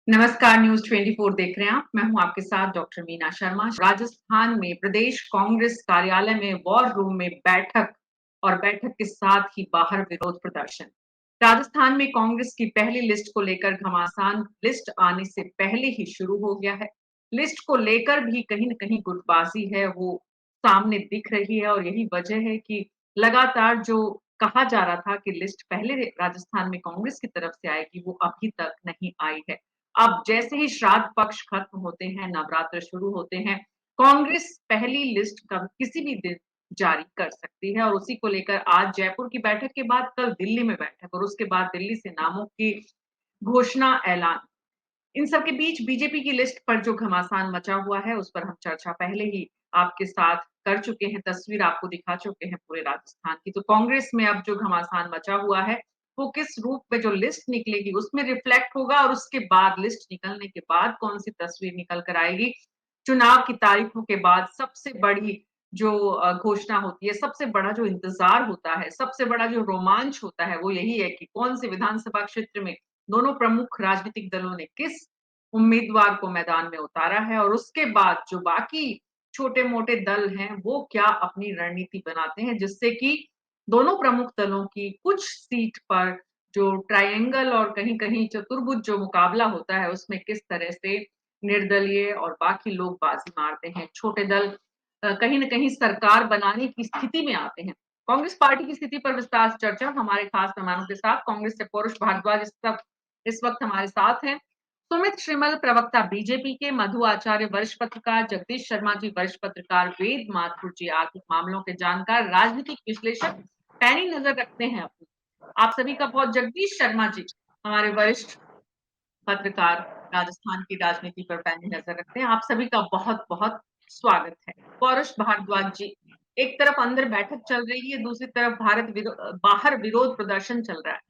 नमस्कार, न्यूज़ 24 देख रहे हैं आप। मैं हूँ आपके साथ डॉक्टर मीना शर्मा। राजस्थान में प्रदेश कांग्रेस कार्यालय में वॉर रूम में बैठक और बैठक के साथ ही बाहर विरोध प्रदर्शन। राजस्थान में कांग्रेस की पहली लिस्ट को लेकर घमासान लिस्ट आने से पहले ही शुरू हो गया है। लिस्ट को लेकर भी कहीं न कहीं गुटबाजी है, वो सामने दिख रही है और यही वजह है कि लगातार जो कहा जा रहा था कि लिस्ट पहले राजस्थान में कांग्रेस की तरफ से आएगी, वो अभी तक नहीं आई है। अब जैसे ही श्राद्ध पक्ष खत्म होते हैं, नवरात्र शुरू होते हैं, कांग्रेस पहली लिस्ट कब किसी भी दिन जारी कर सकती है और उसी को लेकर आज जयपुर की बैठक के बाद कल दिल्ली में बैठक और उसके बाद दिल्ली से नामों की घोषणा ऐलान। इन सब के बीच बीजेपी की लिस्ट पर जो घमासान मचा हुआ है, उस पर हम चर्चा पहले ही आपके साथ कर चुके हैं, तस्वीर आपको दिखा चुके हैं पूरे राजस्थान की। तो कांग्रेस में अब जो घमासान मचा हुआ है, वो किस रूप में जो लिस्ट निकलेगी, उसमें रिफ्लेक्ट होगा और उसके बाद लिस्ट निकलने के बाद कौन-सी तस्वीर निकल कर आएगी, चुनाव की तारीखों के बाद सबसे बड़ी जो घोषणा होती है, सबसे बड़ा जो इंतज़ार होता है, सबसे बड़ा जो रोमांच होता है, वो यही है कि कौन-से विधानसभा क्षेत्र में दोनों प्रमुख राजनीतिक दलों ने किस उम्मीदवार को मैदान में उतारा है और उसके बाद जो बाकी छोटे-मोटे दल हैं, वो क्या अपनी रणनीति बनाते हैं, जिससे कि दोनों प्रमुख दलों की कुछ सीट पर जो ट्रायंगल और कहीं-कहीं चतुर्भुज जो मुकाबला होता है, उसमें किस तरह से निर्दलीय और बाकी लोग बाजी मारते हैं। छोटे दल कहीं न कहीं सरकार बनाने की स्थिति में आते हैं। कांग्रेस पार्टी की स्थिति पर विस्तार से चर्चा हमारे खास मेहमानों के साथ कांग्रेस से पौरुष भारद्वाज इस वक्त हमारे साथ हैं। सुमित श्रीमल प्रवक्ता बीजेपी के, मधु आचार्य वरिष्ठ पत्रकार, जगदीश शर्मा जी वरिष्ठ पत्रकार, वेद माथुर जी आर्थिक मामलों के जानकार, राजनीतिक विश्लेषक, पैनी नजर रखते हैं अपनी। आप सभी का बहुत जगदीश शर्मा जी हमारे वरिष्ठ पत्रकार, राजस्थान की राजनीति पर पैनी नजर रखते हैं। आप सभी का बहुत-बहुत स्वागत है। पौरुष भारद्वाज जी, एक तरफ अंदर बैठक चल रही है, दूसरी तरफ बाहर विरोध प्रदर्शन चल रहा है।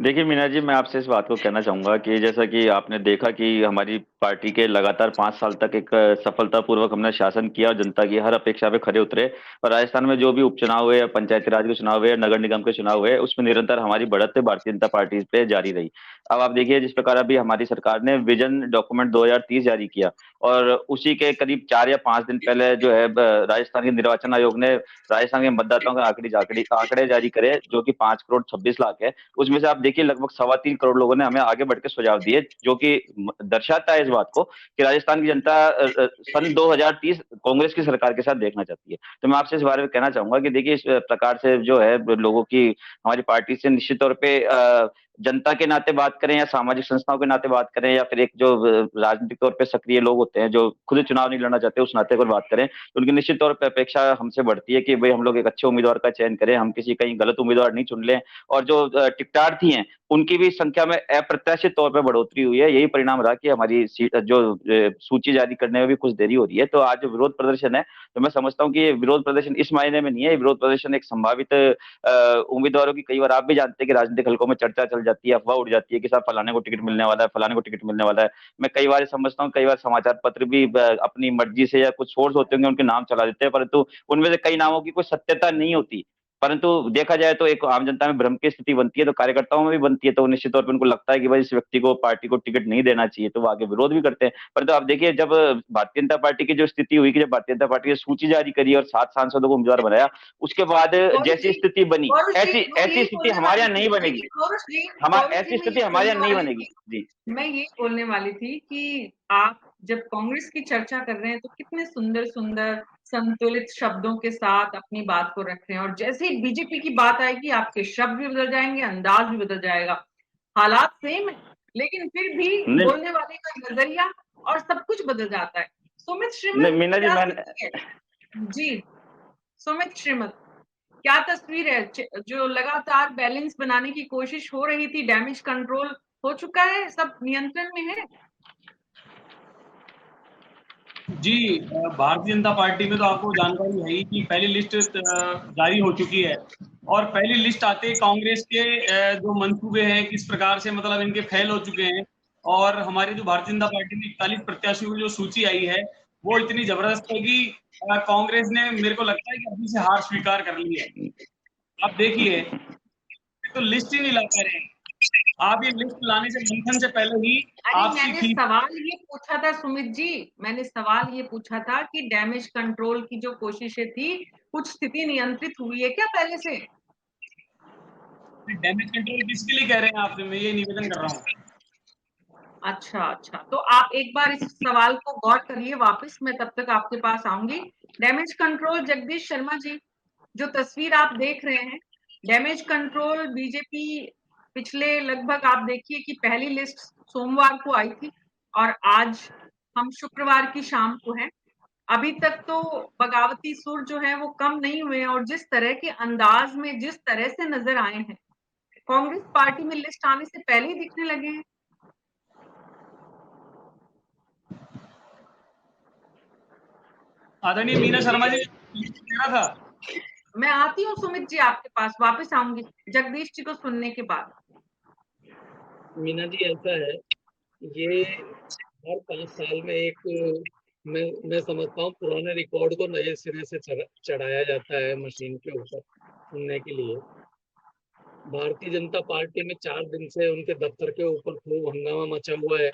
देखिए मीना जी, मैं आपसे इस बात को कहना चाहूँगा कि जैसा कि आपने देखा कि हमारी पार्टी के लगातार 5 साल तक एक सफलतापूर्वक हमने शासन किया और जनता की हर अपेक्षा पे खरे उतरे और राजस्थान में जो भी उपचुनाव हुए या पंचायती राज के चुनाव हुए या नगर निगम के चुनाव हुए, उसमें निरंतर हमारी बढ़त भारतीय जनता पार्टी पे जारी रही। अब आप देखिए जिस प्रकार अभी हमारी सरकार ने विजन डॉक्यूमेंट 2030 जारी किया और उसी के करीब 4 या 5 दिन पहले जो है राजस्थान के निर्वाचन आयोग ने राजस्थान के मतदाताओं के आंकड़े जारी करे जो कि 5 करोड़ 26 लाख है। उसमें से आप देखिए लगभग 3.25 करोड़ लोगों ने हमें आगे बढ़ के सुझाव दिए जो कि दर्शाता है इस बात को कि राजस्थान की जनता सन 2030 कांग्रेस की सरकार के साथ देखना चाहती है। तो मैं आपसे इस बारे में कहना चाहूंगा कि देखिए इस प्रकार से जो है लोगों की हमारी पार्टी से निश्चित तौर पे जनता के नाते बात करें या सामाजिक संस्थाओं के नाते बात करें या फिर एक जो राजनीतिक तौर पे सक्रिय लोग होते हैं जो खुद चुनाव नहीं लड़ना चाहते उस नाते अगर बात करें तो उनकी निश्चित तौर पर अपेक्षा हमसे बढ़ती है कि भाई हम लोग एक अच्छे उम्मीदवार का चयन करें, हम किसी कहीं गलत उम्मीदवार नहीं चुन लें और जो टिकटार्थी हैं उनकी भी संख्या में अप्रत्याशित तौर पर बढ़ोतरी हुई है। यही परिणाम रहा कि हमारी जो सूची जारी करने में भी कुछ देरी हो रही है। तो आज जो विरोध प्रदर्शन है तो मैं समझता हूँ कि ये विरोध प्रदर्शन इस मायने में नहीं है, विरोध प्रदर्शन एक संभावित उम्मीदवारों की, कई बार आप भी जानते हैं कि राजनीतिक हलकों में चर्चा चल जाती है, अफवाह उड़ जाती है कि साहब फलाने को टिकट मिलने वाला है, फलाने को टिकट मिलने वाला है। मैं कई बार समझता हूँ, कई बार समाचार पत्र भी अपनी मर्जी से या कुछ सोर्स होते होंगे उनके नाम चला देते हैं, परंतु उनमें से कई नामों की कोई सत्यता नहीं होती। परंतु देखा जाए तो एक आम जनता में भ्रम की स्थिति बनती है, तो कार्यकर्ताओं में भी बनती है, तो निश्चित तौर पर उनको लगता है कि भाई इस व्यक्ति को, पार्टी को टिकट नहीं देना चाहिए, तो वो आगे विरोध भी करते हैं। परंतु आप देखिए जब भारतीय जनता पार्टी की जो स्थिति हुई कि जब भारतीय जनता पार्टी ने सूची जारी करी और 7 सांसदों को उम्मीदवार बनाया, उसके बाद जैसी स्थिति बनी, ऐसी मैं ऐसी यही स्थिति बोलने हमारे वाली यहाँ थी नहीं बनेगी। देखिए ऐसी स्थिति हमारे यहाँ नहीं बनेगी। जी। मैं ये बोलने वाली थी कि आप जब कांग्रेस की चर्चा कर रहे हैं तो कितने सुंदर-सुंदर संतुलित शब्दों के साथ अपनी बात को रख रहे हैं और जैसे ही बीजेपी की बात आएगी आपके शब्द भी बदल जाएँगे, अंदाज भी बदल जाएगा। हालात सेम है, लेकिन फिर भी नहीं, बोलने वाले का नज़रिया और सब कुछ बदल जाता है। सुमित नहीं श्रीमल मीना जी, क्या मैंने स्थिति है? जी, सुमित श्रीमल क्या तस्वीर है? जो लगातार बैलेंस बनाने की कोशिश हो रही थी, डैमेज कंट्रोल हो चुका है, सब नियंत्रण में है? जी भारतीय जनता पार्टी में तो आपको जानकारी है ही कि पहली लिस्ट जारी हो चुकी है और पहली लिस्ट आते ही कांग्रेस के जो मंसूबे हैं किस प्रकार से मतलब इनके फेल हो चुके हैं और हमारी जो भारतीय जनता पार्टी में 41 प्रत्याशियों की जो सूची आई है वो इतनी जबरदस्त है कि कांग्रेस ने, मेरे को लगता है कि अभी से हार स्वीकार कर ली है। अब देखिए तो लिस्ट ही नहीं ला पा रहे हैं। आप ये लिस्ट लाने से मंथन से पहले ही अरे आपसी मैंने थी। सवाल ये पूछा था सुमित जी, मैंने सवाल ये पूछा था कि डैमेज कंट्रोल की जो कोशिशें थी, कुछ स्थिति नियंत्रित हुई है क्या पहले से? डैमेज कंट्रोल किसके लिए कह रहे हैं आपसे, मैं ये निवेदन कर रहा हूँ। अच्छा, तो आप एक बार इस सवाल को गौर करिए वापस, मैं तब तक आपके पास आऊंगी। डैमेज कंट्रोल जगदीश शर्मा जी, जो तस्वीर आप देख रहे हैं, डैमेज कंट्रोल बीजेपी पिछले लगभग आप देखिए कि पहली लिस्ट सोमवार को आई थी और आज हम शुक्रवार की शाम को हैं। अभी तक तो बगावती सुर जो है वो कम नहीं हुए हैं और जिस तरह के अंदाज में जिस तरह से नजर आए हैं, कांग्रेस पार्टी में लिस्ट आने से पहले ही दिखने लगे हैं। आदरणीय मीना शर्मा जी कह रहा था। मैं आती हूँ सुमित जी आपके पास, वापस आऊंगी जगदीश जी को सुनने के बाद। मीना जी ऐसा है, ये हर 5 साल में एक मैं समझता हूँ पुराने रिकॉर्ड को नए सिरे से चढ़ाया जाता है मशीन के ऊपर सुनने के लिए। भारतीय जनता पार्टी में 4 दिन से उनके दफ्तर के ऊपर खूब हंगामा मचा हुआ है।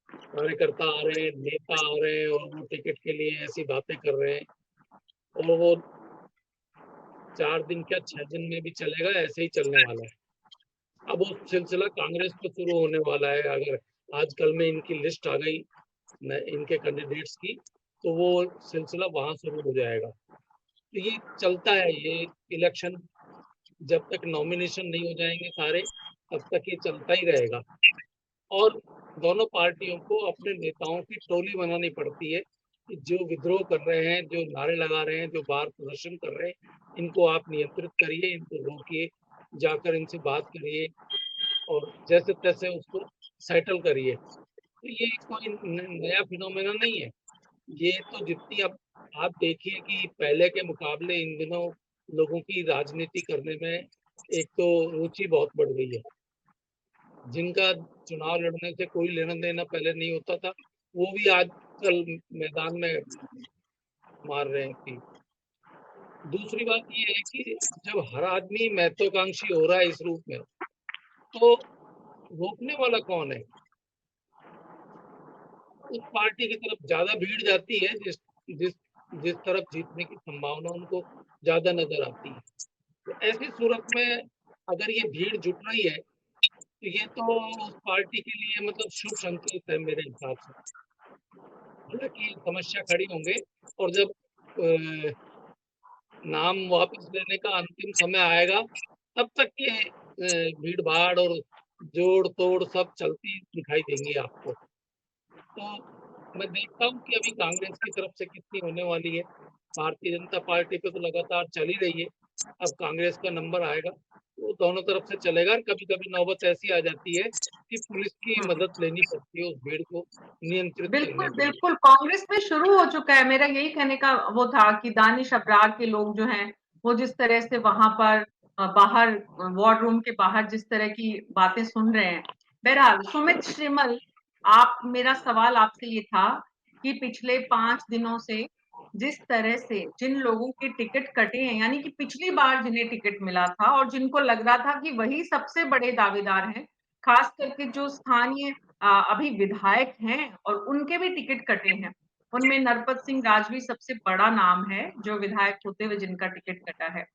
कार्यकर्ता आ रहे हैं, नेता आ रहे हैं और वो टिकट के लिए ऐसी बातें कर रहे हैं और वो 4 दिन क्या 6 दिन में भी चलेगा, ऐसे ही चलने वाला है। अब वो सिलसिला कांग्रेस पे शुरू होने वाला है। अगर आज कल में इनकी लिस्ट आ गई इनके कैंडिडेट्स की, तो वो सिलसिला वहां शुरू हो जाएगा। तो ये चलता है, ये इलेक्शन जब तक नॉमिनेशन नहीं हो जाएंगे सारे, तब तक ये चलता ही रहेगा। और दोनों पार्टियों को अपने नेताओं की टोली बनानी पड़ती है कि जो विद्रोह कर रहे हैं, जो नारे लगा रहे हैं, जो बाहर प्रदर्शन कर रहे हैं, इनको आप नियंत्रित करिए, इनको रोकिए, जाकर इनसे बात करिए और जैसे तैसे उसको सेटल करिए। तो ये कोई नया फिनोमेना नहीं है। ये तो जितनी अब आप देखिए कि पहले के मुकाबले इन दिनों लोगों की राजनीति करने में एक तो रुचि बहुत बढ़ गई है। जिनका चुनाव लड़ने से कोई लेना देना पहले नहीं होता था, वो भी आजकल मैदान में मार रहे हैं कि। दूसरी बात ये है कि जब हर आदमी महत्वाकांक्षी हो रहा है इस रूप में, तो रोकने वाला कौन है? उस पार्टी की तरफ ज्यादा भीड़ जाती है जिस जिस जिस तरफ जीतने की संभावना उनको ज्यादा नजर आती है। तो ऐसी सूरत में अगर ये भीड़ जुट रही है, तो ये तो उस पार्टी के लिए मतलब शुभ संकेत है मेरे हिसाब से। हालांकि समस्या खड़ी होंगे और जब नाम वापस लेने का अंतिम समय आएगा, तब तक ये भीड़ भाड़ और जोड़ तोड़ सब चलती दिखाई देंगी आपको। तो मैं देखता हूँ कि अभी कांग्रेस की तरफ से कितनी होने वाली है। भारतीय जनता पार्टी पे तो लगातार चल ही रही है, अब कांग्रेस का नंबर आएगा, वो दोनों तरफ से चलेगा। और कभी-कभी नौबत ऐसी आ जाती है कि पुलिस की मदद लेनी पड़ती है उस भीड़ को नियंत्रित करने बिल्कुल के लिए। बिल्कुल, कांग्रेस में शुरू हो चुका है। मेरा यही कहने का वो था कि दानिश अबरार के लोग जो हैं, वो जिस तरह से वहां पर बाहर वॉर रूम के बाहर जिस तरह की बातें सुन रहे हैं। बहरहाल सुमित श्रीमल, आप, मेरा सवाल आपसे ये था कि पिछले 5 दिनों से जिस तरह से जिन लोगों के टिकट कटे हैं, यानी कि पिछली बार जिन्हें टिकट मिला था और जिनको लग रहा था कि वही सबसे बड़े दावेदार हैं, खास करके जो स्थानीय अभी विधायक हैं और उनके भी टिकट कटे हैं। उनमें नरपत सिंह राजवी सबसे बड़ा नाम है जो विधायक होते हुए जिनका टिकट कटा है।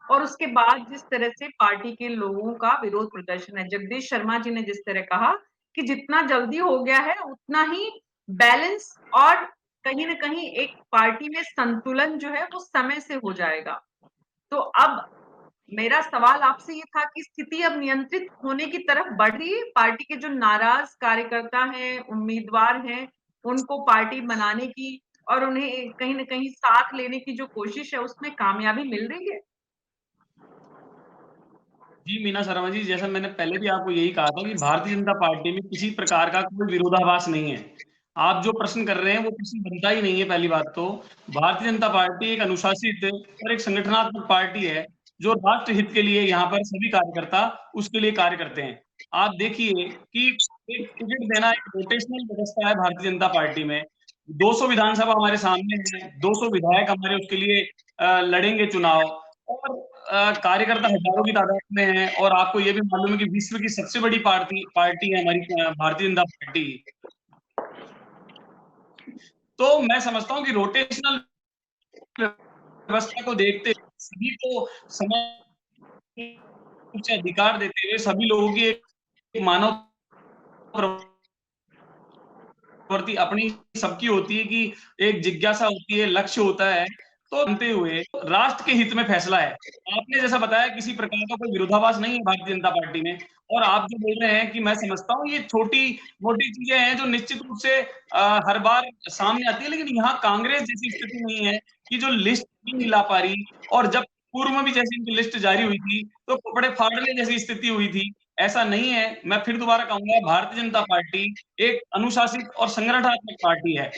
और उसके बाद जिस तरह से पार्टी के लोगों का विरोध प्रदर्शन है, जगदीश शर्मा जी ने जिस तरह कहा कि जितना जल्दी हो गया है उतना ही बैलेंस और कहीं ना कहीं एक पार्टी में संतुलन जो है वो समय से हो जाएगा। तो अब मेरा सवाल आपसे ये था कि स्थिति अब नियंत्रित होने की तरफ बढ़ रही है। पार्टी के जो नाराज कार्यकर्ता हैं, उम्मीदवार हैं, उनको पार्टी बनाने की और उन्हें कहीं ना कहीं साथ लेने की जो कोशिश है उसमें कामयाबी मिल रही है। जी मीना शर्मा जी, जैसा मैंने पहले भी आपको यही कहा था कि भारतीय जनता पार्टी में किसी प्रकार का कोई विरोधाभास नहीं है। आप जो प्रश्न कर रहे हैं वो प्रश्न बनता ही नहीं है। पहली बात तो भारतीय जनता पार्टी एक अनुशासित और एक संगठनात्मक पार्टी है जो राष्ट्र हित के लिए यहाँ पर सभी कार्यकर्ता उसके लिए कार्य करते हैं। आप देखिए कि एक टिकट देना एक रोटेशनल व्यवस्था है भारतीय जनता पार्टी में। 200 विधानसभा हमारे सामने है, 200 विधायक हमारे उसके लिए लड़ेंगे चुनाव। और कार्यकर्ता हजारों की तादाद में है और आपको ये भी मालूम है कि विश्व की सबसे बड़ी पार्टी है हमारी भारतीय जनता पार्टी। तो मैं समझता हूँ कि रोटेशनल व्यवस्था को देखते सभी को समान रूप से अधिकार देते हुए सभी लोगों की एक मानव प्रवृत्ति अपनी सबकी होती है कि एक जिज्ञासा होती है, लक्ष्य होता है, तो जानते हुए राष्ट्र के हित में फैसला है। आपने जैसा बताया किसी प्रकार का कोई विरोधाभास नहीं है भारतीय जनता पार्टी में, और आप जो बोल रहे हैं कि मैं समझता हूँ ये छोटी-मोटी चीजें हैं जो निश्चित रूप से हर बार सामने आती है, लेकिन यहाँ कांग्रेस जैसी स्थिति नहीं है कि जो लिस्ट नहीं ला पा रही, और जब पूर्व में भी जैसे इनकी लिस्ट जारी हुई थी, तो कपड़े फाड़ने जैसी स्थिति हुई थी। ऐसा नहीं है, मैं फिर दोबारा कहूंगा भारतीय जनता पार्टी एक अनुशासित और संगठनात्मक पार्टी है,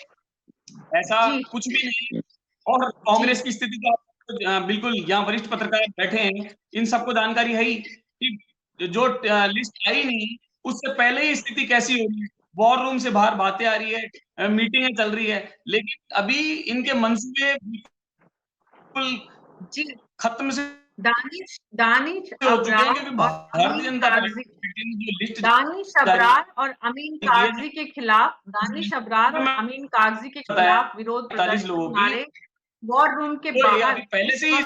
ऐसा कुछ भी नहीं। और कांग्रेस की स्थिति तो बिल्कुल यहाँ वरिष्ठ पत्रकार बैठे हैं, इन सबको जानकारी है ही कि जो लिस्ट आई नहीं उससे पहले ही स्थिति कैसी हो रही है, वॉर रूम से बाहर बातें आ रही है, मीटिंगें चल रही है, लेकिन अभी इनके मंसूबे बिल्कुल खत्म से दानिश हो चुके हैं, अबरार क्योंकि और भारतीय अमीन जनता कागजी पार्टी ने जो लिस्ट दानिश अबरार और अमीन कागजी के खिलाफ दानिश अबरार और अमीन कागजी के खिलाफ विरोध 45 प्रदर्शन लोगों की नारे वॉर रूम के तो ये बाहर अभी पहले से ही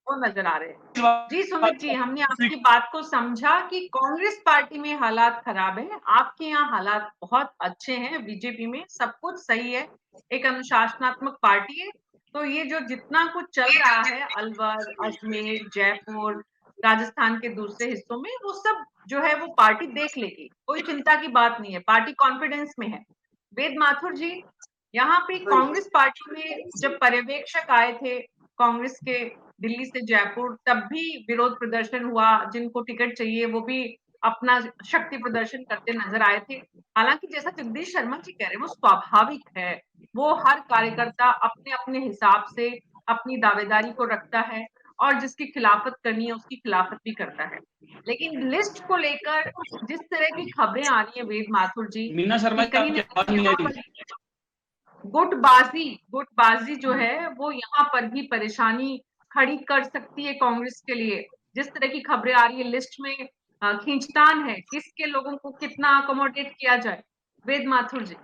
वो नजर आ रहे हैं। जी सुमित जी, हमने आपकी बात को समझा कि कांग्रेस पार्टी में हालात खराब है, आपके यहाँ हालात बहुत अच्छे हैं, बीजेपी में सब कुछ सही है, एक अनुशासनात्मक पार्टी है। तो ये जो जितना कुछ चल रहा है अलवर, अजमेर, जयपुर, राजस्थान के दूसरे हिस्सों में, वो सब जो है वो पार्टी देख लेगी, कोई चिंता की बात नहीं है, पार्टी कॉन्फिडेंस में है। वेद माथुर जी, यहाँ पे कांग्रेस पार्टी में जब पर्यवेक्षक आए थे कांग्रेस के दिल्ली से जयपुर, तब भी विरोध प्रदर्शन हुआ, जिनको टिकट चाहिए वो भी अपना शक्ति प्रदर्शन करते नजर आए थे। हालांकि जैसा जगदीश शर्मा जी कह रहे हैं वो स्वाभाविक है, वो हर कार्यकर्ता अपने अपने हिसाब से अपनी दावेदारी को रखता है और जिसकी खिलाफत करनी है उसकी खिलाफत भी करता है। लेकिन लिस्ट को लेकर जिस तरह की खबरें आ रही है वेद माथुर जी, मीना शर्मा कि जी कहीं आपकी ना आवाज कहीं नहीं आ यहाँ रही। पर गुटबाजी जो है वो यहाँ पर भी परेशानी खड़ी कर सकती है कांग्रेस के लिए। जिस तरह की खबरें आ रही है, लिस्ट में खींचतान है, किसके लोगों को कितना अकोमोडेट किया जाए। वेद माथुर जी,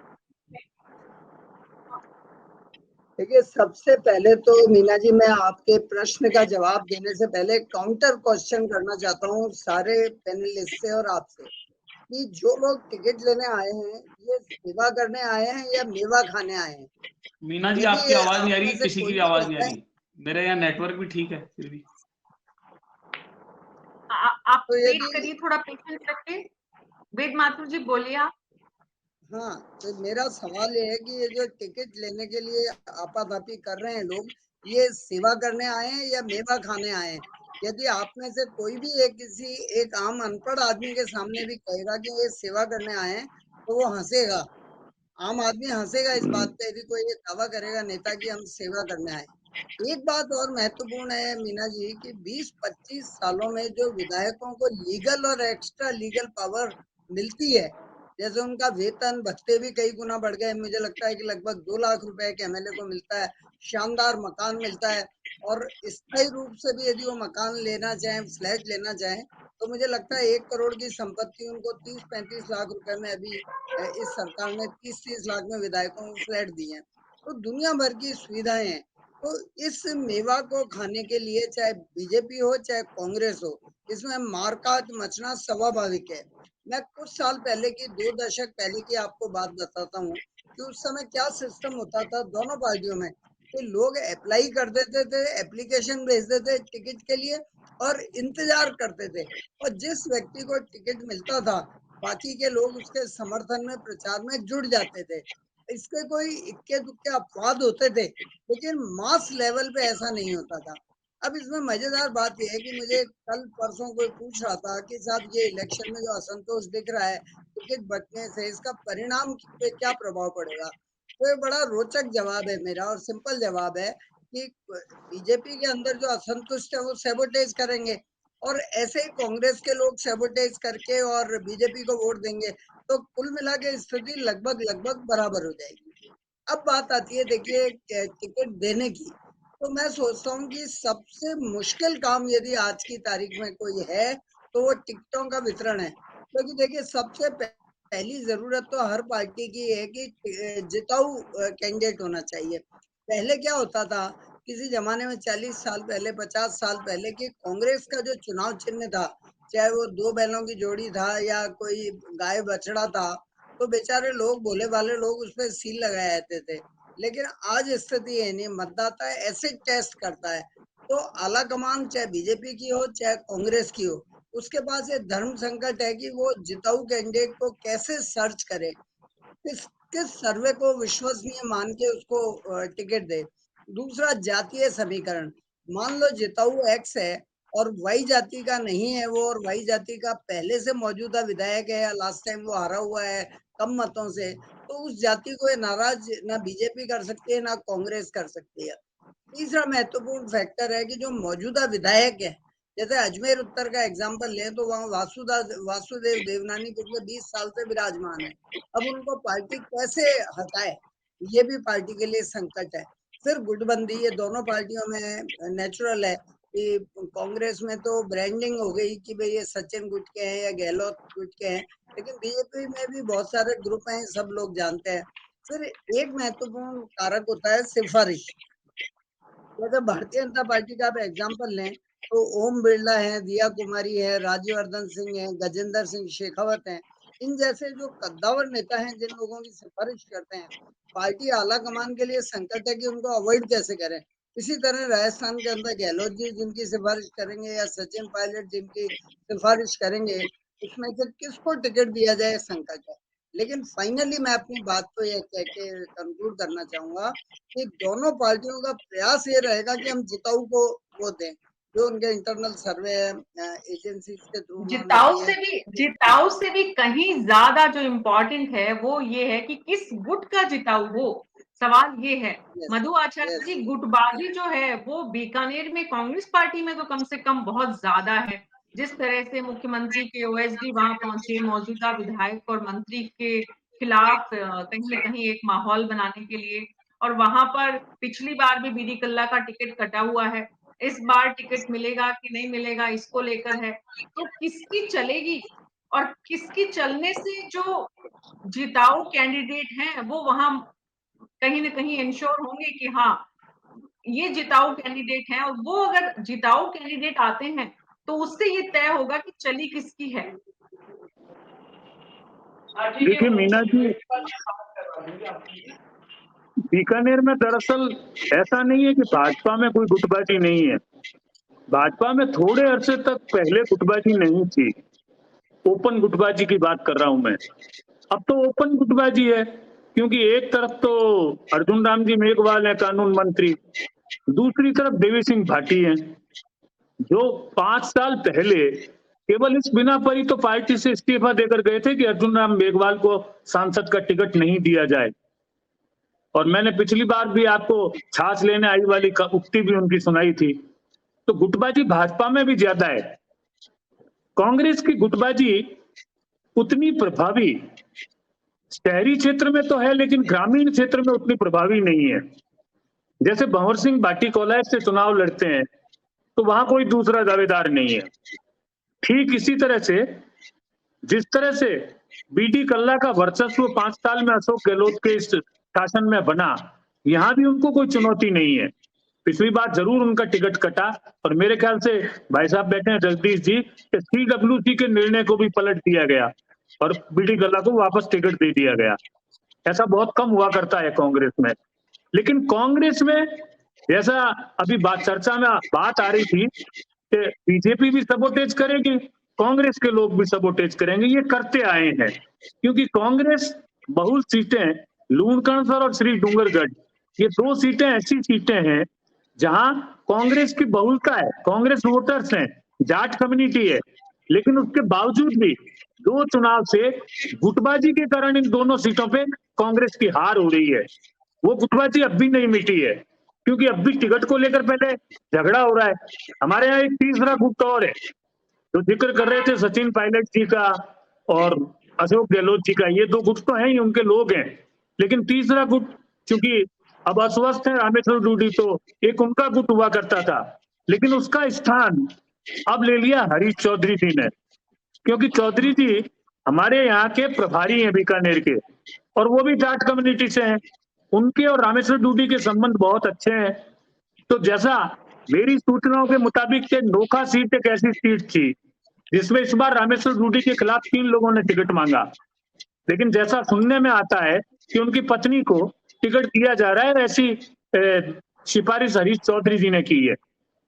देखिए, सबसे पहले तो मीना जी मैं आपके प्रश्न का जवाब देने से पहले काउंटर क्वेश्चन करना चाहता हूँ सारे पैनलिस्ट से और आपसे कि जो लोग टिकट लेने आए हैं ये सेवा करने आए हैं या मेवा खाने आए हैं। मीना जी आपकी आवाज नहीं आ रही, किसी की भी आवाज नहीं आ रही, मेरे यहाँ नेटवर्क भी ठीक है फिर भी। आप तो वेट करिए, थोड़ा पेशेंस रखिए। वेद माथुर जी बोलिए आप। हाँ, तो मेरा सवाल ये है कि ये जो टिकट लेने के लिए आपाधापी कर रहे हैं लोग, ये सेवा करने आए हैं या मेवा खाने आए हैं। यदि आप में से कोई भी किसी एक आम अनपढ़ आदमी के सामने भी कहेगा कि ये सेवा करने आए हैं तो वो हंसेगा, आम आदमी हंसेगा इस बात पे यदि कोई ये दावा करेगा नेता कि हम सेवा करने आए। एक बात और महत्वपूर्ण है मीना जी कि 20-25 सालों में जो विधायकों को लीगल और एक्स्ट्रा लीगल पावर मिलती है, जैसे उनका वेतन भत्ते भी कई गुना बढ़ गए, मुझे लगता है कि लगभग 2 लाख रुपए एक एमएलए को मिलता है, शानदार मकान मिलता है, और स्थायी रूप से भी यदि वो मकान लेना चाहें, फ्लैट लेना चाहें, तो मुझे लगता है 1 करोड़ की संपत्ति उनको 30-35 लाख रुपए में अभी इस सरकार ने 30-30 लाख में विधायकों को फ्लैट दिए हैं। तो दुनिया भर की सुविधाएं हैं। तो इस मेवा को खाने के लिए चाहे बीजेपी हो चाहे कांग्रेस हो, इसमें मारकाट मचना स्वाभाविक है। मैं कुछ साल पहले की 2 दशक पहले की आपको बात बताता हूँ कि उस समय क्या सिस्टम होता था दोनों पार्टियों में कि लोग अप्लाई कर देते थे, एप्लीकेशन भेज देते टिकट के लिए और इंतजार करते थे, और जिस व्यक्ति को टिकट मिलता था बाकी के लोग उसके समर्थन में प्रचार में जुड़ जाते थे। इसके कोई इक्के दुक्के अपवाद होते थे, लेकिन मास लेवल पे ऐसा नहीं होता था। अब इसमें मजेदार बात यह है कि मुझे कल परसों कोई पूछ रहा था कि साहब ये इलेक्शन में जो असंतोष दिख रहा है टिकट बंटने से, इसका परिणाम पे क्या प्रभाव पड़ेगा। तो ये बड़ा रोचक जवाब है मेरा, और सिंपल जवाब है कि बीजेपी के अंदर जो असंतुष्ट है वो सैबोटेज करेंगे, और ऐसे ही कांग्रेस के लोग सैबोटेज करके और बीजेपी को वोट देंगे, तो कुल मिला के स्थिति लगभग लगभग बराबर हो जाएगी। अब बात आती है देखिए टिकट देने की, तो मैं सोचता हूँ कि सबसे मुश्किल काम यदि आज की तारीख में कोई है तो वो टिकटों का वितरण है, क्योंकि देखिए सबसे पहली जरूरत तो हर पार्टी की है कि जिताऊ कैंडिडेट होना चाहिए। पहले क्या होता था, किसी जमाने में 40 साल पहले 50 साल पहले की कांग्रेस का जो चुनाव चिन्ह था, चाहे वो दो बैलों की जोड़ी था या कोई गाय बछड़ा था, तो बेचारे लोग भोले भाले लोग उस पर सील लगाए रहते थे। लेकिन आज स्थिति है नहीं, मतदाता एसिड टेस्ट करता है। तो आला कमान चाहे बीजेपी की हो चाहे कांग्रेस की हो, उसके पास ये धर्म संकट है कि वो जिताऊ कैंडिडेट को कैसे सर्च करे, किस किस सर्वे को विश्वसनीय मान के उसको टिकट दे। दूसरा जातीय समीकरण, मान लो जिताऊ एक्स है और वाई जाति का नहीं है वो, और वाई जाति का पहले से मौजूदा विधायक है या लास्ट टाइम वो हारा हुआ है कम मतों से, तो उस जाति को नाराज ना बीजेपी कर सकती है ना कांग्रेस कर सकती है। तीसरा महत्वपूर्ण फैक्टर है कि जो मौजूदा विधायक है, जैसे अजमेर उत्तर का एग्जांपल लें तो वहाँ वासुदेव देवनानी पिछले 20 साल से विराजमान है। अब उनको पार्टी कैसे हटाए, ये भी पार्टी के लिए संकट है। फिर गुटबंदी, ये दोनों पार्टियों में नेचुरल है कि कांग्रेस में तो ब्रांडिंग हो गई कि भाई ये सचिन गुट के हैं या गहलोत गुट के हैं, लेकिन बीजेपी में भी बहुत सारे ग्रुप हैं, सब लोग जानते हैं। फिर एक महत्वपूर्ण कारक होता है सिफारिश। अगर भारतीय जनता पार्टी का आप एग्जाम्पल लें तो ओम बिरला है, दिया कुमारी है, राज्यवर्धन सिंह है, गजेंद्र सिंह शेखावत है, इन जैसे जो कद्दावर नेता हैं जिन लोगों की सिफारिश करते हैं, पार्टी आला कमान के लिए संकट है कि उनको अवॉइड कैसे करें। इसी तरह राजस्थान के अंदर गहलोत जी जिनकी सिफारिश करेंगे या सचिन पायलट जिनकी सिफारिश करेंगे, उसमें से किसको टिकट दिया जाए संकट है। लेकिन फाइनली मैं अपनी बात को यह कह के कंक्लूड करना चाहूंगा कि दोनों पार्टियों का प्रयास ये रहेगा कि हम जिताऊ को वो दें, जो उनके इंटरनल सर्वे एजेंसी के थ्रू जिताऊ से भी कहीं ज्यादा जो इम्पोर्टेंट है वो ये है कि किस गुट का जिताऊ हो। सवाल ये है मधु आचार्य जी, गुटबाजी जो है वो बीकानेर में कांग्रेस पार्टी में तो कम से कम बहुत ज्यादा है। जिस तरह से मुख्यमंत्री के ओएसडी वहां पहुंचे मौजूदा विधायक और मंत्री के खिलाफ कहीं न कहीं एक माहौल बनाने के लिए, और वहां पर पिछली बार भी बीडी कल्ला का टिकट कटा हुआ है। इस बार टिकट मिलेगा कि नहीं मिलेगा इसको लेकर है। तो किसकी चलेगी और किसकी चलने से जो जिताऊ कैंडिडेट हैं वो वहां कहीं न कहीं इंश्योर होंगे कि हाँ ये जिताऊ कैंडिडेट हैं, और वो अगर जिताऊ कैंडिडेट आते हैं तो उससे ये तय होगा कि चली किसकी है। देखिए मीना जी, बीकानेर में दरअसल ऐसा नहीं है कि भाजपा में कोई गुटबाजी नहीं है। भाजपा में थोड़े अरसे तक पहले गुटबाजी नहीं थी, ओपन गुटबाजी की बात कर रहा हूं मैं। अब तो ओपन गुटबाजी है, क्योंकि एक तरफ तो अर्जुन राम जी मेघवाल है कानून मंत्री, दूसरी तरफ देवी सिंह भाटी हैं, जो 5 साल पहले केवल इस बिना पर ही तो पार्टी से इस्तीफा देकर गए थे कि अर्जुन राम मेघवाल को सांसद का टिकट नहीं दिया जाए। और मैंने पिछली बार भी आपको छाछ लेने आई वाली उक्ति भी उनकी सुनाई थी। तो गुटबाजी भाजपा में भी ज्यादा है। कांग्रेस की गुटबाजी उतनी प्रभावी शहरी क्षेत्र में तो है, लेकिन ग्रामीण क्षेत्र में उतनी प्रभावी नहीं है। जैसे भंवर सिंह भाटी कोलायत से चुनाव लड़ते हैं तो वहां कोई दूसरा दावेदार नहीं है। ठीक इसी तरह से जिस तरह से बीडी कल्ला का वर्चस्व 5 साल में अशोक गहलोत के इस शासन में बना, यहां भी उनको कोई चुनौती नहीं है। पिछली बार जरूर उनका टिकट कटा, और मेरे ख्याल से भाई साहब बैठे हैं जगदीश जी, CWC के निर्णय को भी पलट दिया गया और बीडी कल्ला को वापस टिकट दे दिया गया। ऐसा बहुत कम हुआ करता है कांग्रेस में। लेकिन कांग्रेस में जैसा अभी चर्चा में बात आ रही थी कि बीजेपी भी सबोटेज करेगी, कांग्रेस के लोग भी सबोटेज करेंगे, ये करते आए हैं। क्योंकि कांग्रेस बहुल सीटें लूणकरणसर और श्री डूंगरगढ़, ये 2 सीटें ऐसी सीटें हैं जहां कांग्रेस की बहुलता है, कांग्रेस वोटर्स हैं, जाट कम्युनिटी है, लेकिन उसके बावजूद भी 2 चुनाव से गुटबाजी के कारण इन दोनों सीटों पे कांग्रेस की हार हो रही है। वो गुटबाजी अब भी नहीं मिटी है, क्योंकि अब भी टिकट को लेकर पहले झगड़ा हो रहा है। हमारे यहाँ एक तीसरा गुट और है, जो जिक्र कर रहे थे सचिन पायलट जी का और अशोक गहलोत जी का। ये 2 गुट तो हैं ही, उनके लोग हैं, लेकिन तीसरा गुट चूंकि अब अस्वस्थ है रामेश्वर डूडी, तो एक उनका गुट हुआ करता था, लेकिन उसका स्थान अब ले लिया हरीश चौधरी जी ने, क्योंकि चौधरी जी हमारे यहाँ के प्रभारी हैं बीकानेर के, और वो भी जाट कम्युनिटी से हैं। उनके और रामेश्वर डूडी के संबंध बहुत अच्छे हैं। तो जैसा मेरी सूचनाओं के मुताबिक के नोखा सीट एक ऐसी सीट थी जिसमें इस बार रामेश्वर डूडी के खिलाफ 3 लोगों ने टिकट मांगा, लेकिन जैसा सुनने में आता है कि उनकी पत्नी को टिकट दिया जा रहा है, ऐसी सिफारिश हरीश चौधरी जी ने की है।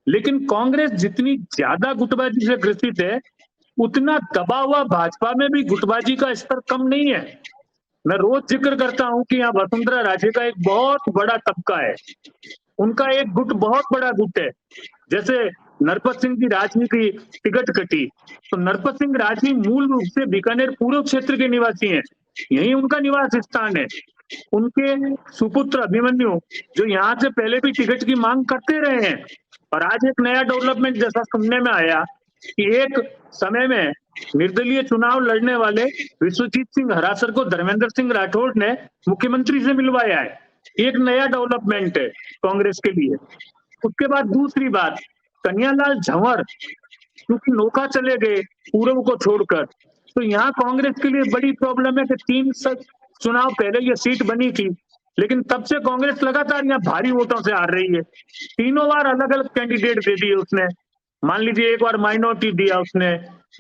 लेकिन कांग्रेस जितनी ज्यादा गुटबाजी से ग्रसित है, उतना दबा हुआ भाजपा में भी गुटबाजी का स्तर कम नहीं है। मैं रोज जिक्र करता हूं कि यहाँ वसुंधरा राजे का एक बहुत बड़ा तबका है, उनका एक गुट बहुत बड़ा गुट है। जैसे नरपत सिंह की राजनी की टिकट कटी, तो नरपत सिंह राजनी मूल रूप से बीकानेर पूर्व क्षेत्र के निवासी हैं, यही उनका निवास स्थान है। उनके सुपुत्र अभिमन्यु जो यहाँ से पहले भी टिकट की मांग करते रहे हैं, और आज एक नया डेवलपमेंट जैसा सुनने में आया कि एक समय में निर्दलीय चुनाव लड़ने वाले विश्वजीत सिंह हरासर को धर्मेंद्र सिंह राठौड़ ने मुख्यमंत्री से मिलवाया है। एक नया डेवलपमेंट है कांग्रेस के लिए। उसके बाद दूसरी बात, कन्हैयालाल झंवर क्योंकि नौका चले गए पूर्व को छोड़कर, तो यहाँ कांग्रेस के लिए बड़ी प्रॉब्लम है कि 3 चुनाव पहले ये सीट बनी थी, लेकिन तब से कांग्रेस लगातार यहाँ भारी वोटों से हार रही है। 3 बार अलग अलग कैंडिडेट दे दिए उसने। मान लीजिए एक बार माइनॉरिटी दिया उसने,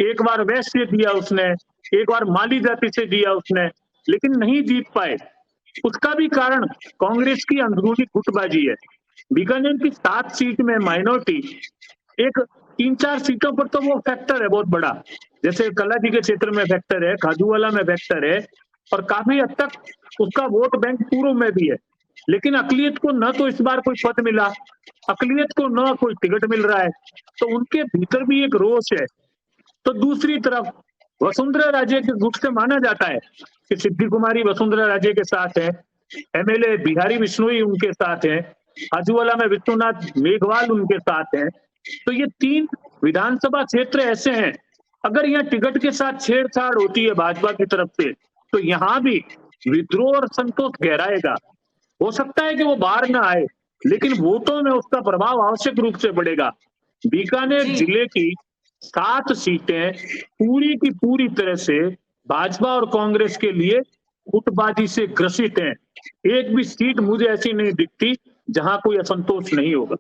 एक बार वैश्य दिया उसने, एक बार माली जाति से दिया उसने, लेकिन नहीं जीत पाए। उसका भी कारण कांग्रेस की अंदरूनी गुटबाजी है। बीकानेर की 7 सीट में माइनॉरिटी, एक 3-4 सीटों पर तो वो फैक्टर है बहुत बड़ा, जैसे कलाजी के क्षेत्र में फैक्टर है, खाजूवाला में फैक्टर है, और काफी हद तक उसका वोट बैंक पूर्व में भी है। लेकिन अकलियत को न तो इस बार कोई पद मिला, अकलियत को न कोई टिकट मिल रहा है, तो उनके भीतर भी एक रोष है। तो दूसरी तरफ वसुंधरा राजे के गुट से माना जाता है कि सिद्धि कुमारी वसुंधरा राजे के साथ है, एमएलए बिहारी बिश्नोई उनके साथ है, खाजूवाला में विश्वनाथ मेघवाल उनके साथ हैं। तो ये 3 विधानसभा क्षेत्र ऐसे हैं, अगर यहाँ टिकट के साथ छेड़छाड़ होती है भाजपा की तरफ से, तो यहाँ भी विद्रोह और संतोष गहराएगा। हो सकता है कि वो बाहर ना आए, लेकिन वोटों में उसका प्रभाव आवश्यक रूप से बढ़ेगा। बीकानेर जिले की 7 सीटें पूरी की पूरी तरह से भाजपा और कांग्रेस के लिए गुटबाजी से ग्रसित हैं। एक भी सीट मुझे ऐसी नहीं दिखती जहां कोई असंतोष नहीं होगा।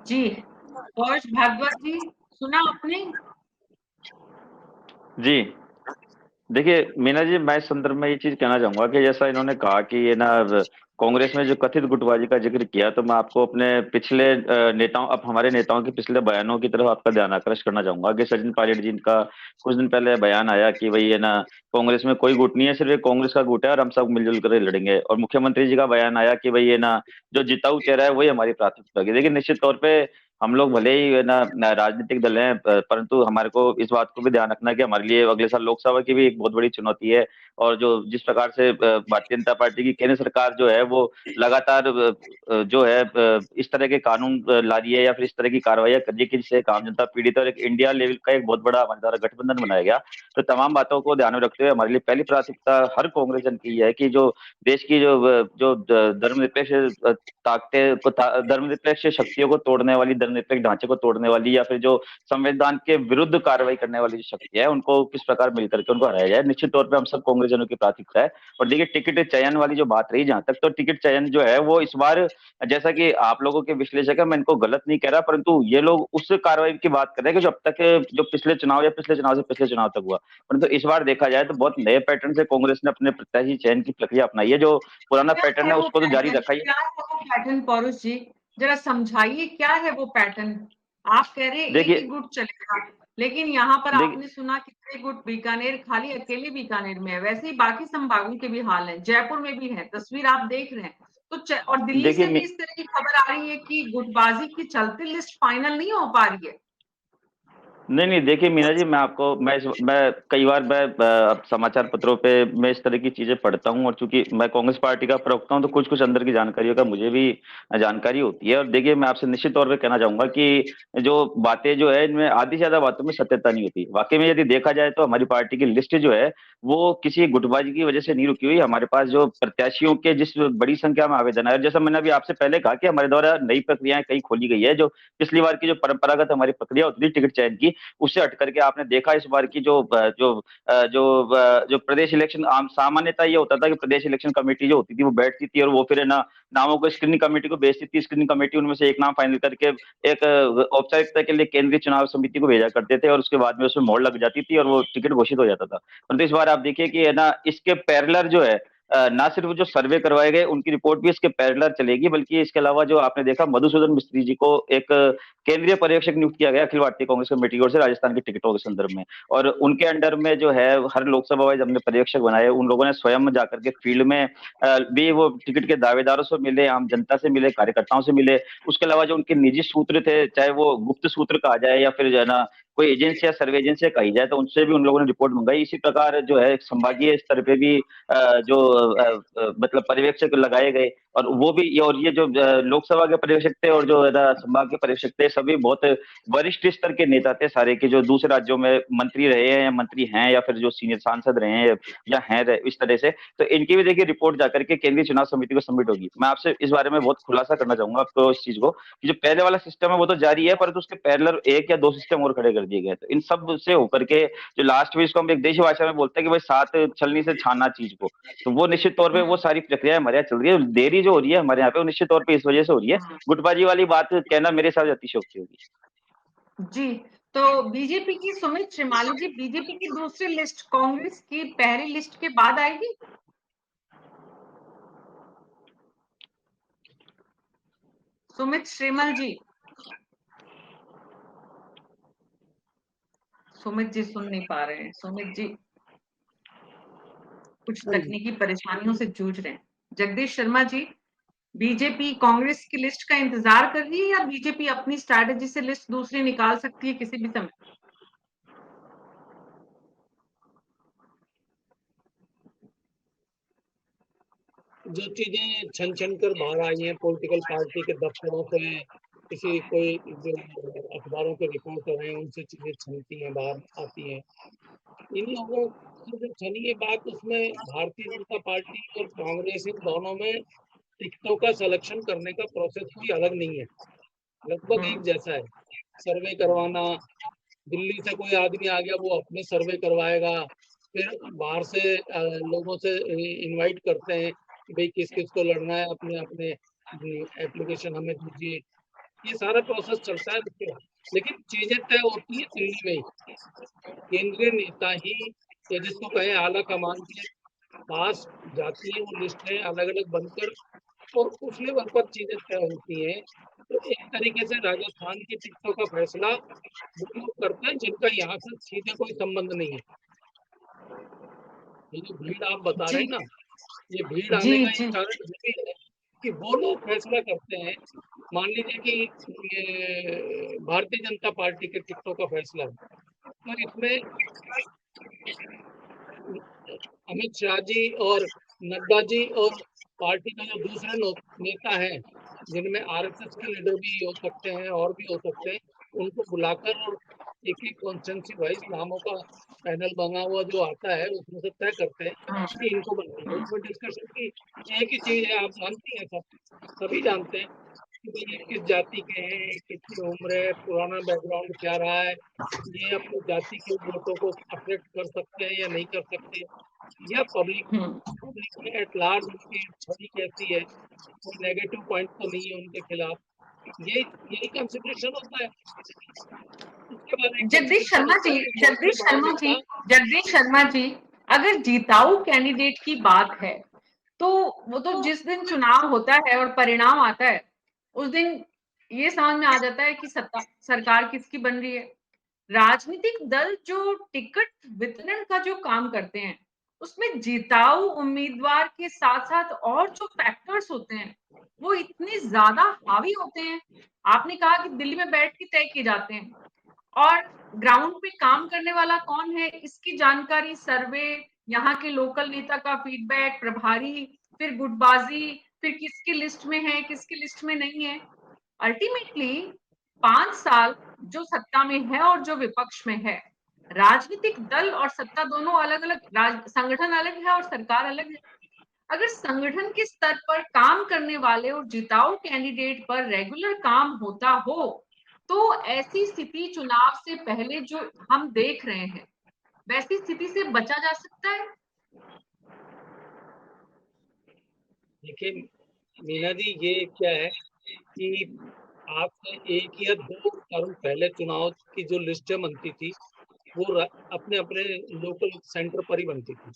जी हर्ष भारद्वाज जी, सुना आपने? जी देखिए मीना जी, मैं इस संदर्भ में ये चीज कहना चाहूंगा कि जैसा इन्होंने कहा कि ये ना कांग्रेस में जो कथित गुटबाजी का जिक्र किया, तो मैं आपको अपने पिछले नेताओं, अब हमारे नेताओं के पिछले बयानों की तरफ आपका ध्यान आकर्षित करना चाहूंगा कि सचिन पायलट जी का कुछ दिन पहले बयान आया कि भाई ये ना कांग्रेस में कोई गुट नहीं है, सिर्फ एक कांग्रेस का गुट है और हम सब मिलजुल कर लड़ेंगे। और मुख्यमंत्री जी का बयान आया कि भाई ये ना जो जिताऊ चेहरा है वही हमारी प्राथमिकता होगी। देखिए निश्चित तौर पे हम लोग भले ही ना राजनीतिक दल हैं, परंतु हमारे को इस बात को भी ध्यान रखना है कि हमारे लिए अगले साल लोकसभा की भी एक बहुत बड़ी चुनौती है। और जो जिस प्रकार से भारतीय जनता पार्टी की केंद्र सरकार जो है वो लगातार जो है इस तरह के कानून ला रही है या फिर इस तरह की कार्रवाई कर रही है कि जिससे आम जनता पीड़ित और एक इंडिया लेवल का एक बहुत बड़ा हमारे द्वारा गठबंधन बनाया गया। तो तमाम बातों को ध्यान में रखते हुए हमारे लिए पहली प्राथमिकता हर कांग्रेस जन की है कि जो देश की जो धर्मनिरपेक्ष ताकतें को, धर्मनिरपेक्ष शक्तियों को तोड़ने वाली, धर्मनिरपेक्ष ढांचे को तोड़ने वाली या फिर जो संविधान के विरुद्ध कार्रवाई करने वाली जो शक्ति है, उनको किस प्रकार मिलकर के उनको हराया जाए। निश्चित तौर पे हम सब कांग्रेस जनों की प्राथमिकता है। और देखिए टिकट चयन वाली जो बात रही जहां तक, तो टिकट चयन जो है वो इस बार, जैसा कि आप लोगों के विश्लेषक है, मैं इनको गलत नहीं कह रहा, परंतु ये लोग उस कार्रवाई की बात कर रहे हैं कि जो अब तक जो पिछले चुनाव या पिछले चुनाव से पिछले चुनाव तक हुआ, परंतु इस बार देखा जाए तो बहुत नए पैटर्न से कांग्रेस ने अपने प्रत्याशी चयन की प्रक्रिया अपनाई है। जो पुराना पैटर्न है उसको तो जारी रखा ही है। पैटर्न पौरुष जी जरा समझाइए, क्या है वो पैटर्न? आप कह रहे हैं एक ही गुट चलेगा, लेकिन यहाँ पर आपने सुना कितने गुट बीकानेर, खाली अकेले बीकानेर में है, वैसे ही बाकी संभागों के भी हाल है, जयपुर में भी है, तस्वीर आप देख रहे हैं। तो और दिल्ली से भी इस तरह की खबर आ रही है कि गुटबाजी के चलते लिस्ट फाइनल नहीं हो पा रही है। नहीं देखिए मीना जी, मैं कई बार समाचार पत्रों पे मैं इस तरह की चीजें पढ़ता हूँ, और चूंकि मैं कांग्रेस पार्टी का प्रवक्ता हूँ तो कुछ कुछ अंदर की जानकारियों का मुझे भी जानकारी होती है। और देखिए, मैं आपसे निश्चित तौर पे कहना चाहूंगा कि जो बातें जो है इनमें आधी से ज्यादा बातों में सत्यता नहीं होती। वाकई में यदि देखा जाए तो हमारी पार्टी की लिस्ट जो है वो किसी गुटबाजी की वजह से नहीं रुकी हुई। हमारे पास जो प्रत्याशियों के जिस बड़ी संख्या में आवेदन है, और जैसा मैंने अभी आपसे पहले कहा कि हमारे द्वारा नई प्रक्रियाएं कई खोली गई है, जो पिछली बार की जो परंपरागत हमारी प्रक्रिया होती थी टिकट चयन की, उससे हट करके आपने देखा इस बार की जो प्रदेश इलेक्शन आम सामान्यतः ये होता था कि प्रदेश इलेक्शन कमेटी जो होती थी वो बैठती थी और वो फिर है ना नामों को स्क्रीनिंग कमेटी को भेजती थी। स्क्रीनिंग कमेटी उनमें से एक नाम फाइनल करके एक औपचारिकता के लिए केंद्रीय चुनाव समिति को भेजा करते थे, और उसके बाद में उसमें मोहर लग जाती थी और वो टिकट घोषित हो जाता था। परंतु इस बार आप देखिए कि है ना इसके पैरेलल जो है ना सिर्फ जो सर्वे करवाए गए उनकी रिपोर्ट भी इसके पैरेलल चलेगी, बल्कि इसके अलावा जो आपने देखा मधुसूदन मिस्त्री जी को एक केंद्रीय पर्यवेक्षक नियुक्त किया गया अखिल भारतीय कांग्रेस कमेटी की ओर से राजस्थान की टिकटों के संदर्भ में। और उनके अंडर में जो है हर लोकसभा वाइज हमने पर्यवेक्षक बनाए। उन लोगों ने स्वयं जाकर के फील्ड में भी वो टिकट के दावेदारों से मिले, आम जनता से मिले, कार्यकर्ताओं से मिले। उसके अलावा जो उनके निजी सूत्र थे, चाहे वो गुप्त सूत्र कहा जाए या फिर जो है ना कोई एजेंसी या सर्वे एजेंसी कही जाए, तो उनसे भी उन लोगों ने रिपोर्ट मंगाई। इसी प्रकार जो है संभागीय स्तर पे भी मतलब पर्यवेक्षक लगाए गए, और वो भी और ये जो लोकसभा के पर्यवेक्षक थे और जो संभाग के पर्यवेक्षक थे सभी बहुत वरिष्ठ स्तर के नेता थे सारे, के जो दूसरे राज्यों में मंत्री रहे हैं या मंत्री हैं या फिर जो सीनियर सांसद रहे हैं या हैं इस तरह से। तो इनकी भी देखिए रिपोर्ट जाकर के केंद्रीय चुनाव समिति को सबमिट होगी। मैं आपसे इस बारे में बहुत खुलासा करना चाहूंगा आपको इस चीज को कि जो पहले वाला सिस्टम है वो तो जारी है, परंतु उसके पैरेलल एक या दो सिस्टम और खड़े कर दिए गए। तो इन सब से होकर के जो लास्ट में इसको हम एक देशी भाषा में बोलते हैं कि भाई सात छलनी से छानना चीज को, तो वो निश्चित तौर पे वो सारी प्रक्रिया हमारे यहाँ चल रही है। देरी जो हो रही है हमारे यहाँ पे वो निश्चित तौर पे इस वजह से हो रही है। गुटबाजी वाली बात कहना मेरे हिसाब से अतिशयोक्ति होगी। जी, तो बीजेपी की सुमित श्रीमाली जी, बीजेपी की दूसरी लिस्ट कांग्रेस की पहली लिस्ट के बाद आएगी? सुमित श्रीमल जी, सुमित जी सुन नहीं पा रहे हैं। सुमित जी कुछ तकनीकी परेशानियों से जूझ रहे हैं। जगदीश शर्मा जी, बीजेपी कांग्रेस की लिस्ट का इंतजार कर रही है या बीजेपी अपनी स्ट्रैटेजी से लिस्ट दूसरी निकाल सकती है किसी भी समय? जो चीजें छन छन कर बाहर आई हैं पॉलिटिकल पार्टी के दफ्तरों से, किसी कोई जो अखबारों के रिपोर्टर हैं उनसे चीजें छनती हैं, बाहर आती हैं। इन लोगों की जो छनी है बात, उसमें भारतीय जनता पार्टी और कांग्रेस इन दोनों में टिकटों का सिलेक्शन करने का प्रोसेस कोई अलग नहीं है, लगभग एक जैसा है। सर्वे करवाना, दिल्ली से कोई आदमी आ गया वो अपने सर्वे करवाएगा, फिर बाहर से लोगों से इनवाइट करते हैं कि भाई किस किस को लड़ना है, अपने अपने एप्लीकेशन हमें दीजिए। ये सारा प्रोसेस चलता है उसके बाद, लेकिन चीजें तय होती है दिल्ली में ही। केंद्रीय नेता ही या जिसको कहें आला कमान के पास जाती है वो लिस्टें अलग अलग बनकर, और उस लेवल पर चीजें तय होती हैं। तो एक तरीके से राजस्थान की टिकटों का फैसला वो लोग करते हैं जिनका यहाँ से सीधे कोई संबंध नहीं है। ये जो भीड़ आप बता रहे हैं ना, ये भीड़ आने का एक कारण ये भी है कि वो लोग फैसला करते हैं। मान लीजिए कि ये भारतीय जनता पार्टी के टिकटों का फैसला है, तो इसमें अमित शाह जी और नड्डा जी और पार्टी के जो दूसरे नेता हैं, जिनमें आरएसएस के लीडर भी हो सकते हैं और भी हो सकते हैं, उनको बुलाकर और एक एक कॉन्स्टिट्यूंसी वाइज नामों का पैनल बना हुआ जो आता है उसमें से तय करते हैं कि इनको बनाएंगे। उसमें डिस्कशन की एक ही चीज है, आप जानती हैं, सभी जानते हैं कि भाई ये किस जाति के हैं, कितनी उम्र है, पुराना बैकग्राउंड क्या रहा है, ये अपनी जाति के वोटों को अफेक्ट कर सकते हैं या नहीं कर सकते, या पब्लिक में एट लार्ज उनकी छवि कैसी है, कोई नेगेटिव पॉइंट तो नहीं है उनके खिलाफ। यही कंसिडरेशन होता है। जगदीश शर्मा जी, अगर जीताऊ कैंडिडेट की बात है तो वो तो जिस दिन चुनाव होता है और परिणाम आता है उस दिन ये समझ में आ जाता है कि सरकार किसकी बन रही है। राजनीतिक दल जो टिकट वितरण का जो काम करते हैं उसमें जीताऊ उम्मीदवार के साथ साथ और जो फैक्टर्स होते हैं वो इतने ज्यादा हावी होते हैं। आपने कहा कि दिल्ली में बैठ के तय किए जाते हैं और ग्राउंड पे काम करने वाला कौन है इसकी जानकारी, सर्वे, यहाँ के लोकल नेता का फीडबैक, प्रभारी, फिर गुटबाजी, फिर किसकी लिस्ट में है किसकी लिस्ट में नहीं है। अल्टीमेटली 5 साल जो सत्ता में है और जो विपक्ष में है, राजनीतिक दल और सत्ता दोनों अलग अलग, संगठन अलग है और सरकार अलग है। अगर संगठन के स्तर पर काम करने वाले और जिताऊ कैंडिडेट पर रेगुलर काम होता हो तो ऐसी स्थिति चुनाव से पहले जो हम देख रहे हैं वैसी स्थिति से बचा जा सकता है। देखिए मीना जी, ये क्या है कि आपसे 1 या 2 टर्म पहले चुनाव की जो लिस्टें बनती थी वो अपने अपने लोकल सेंटर पर ही बनती थी,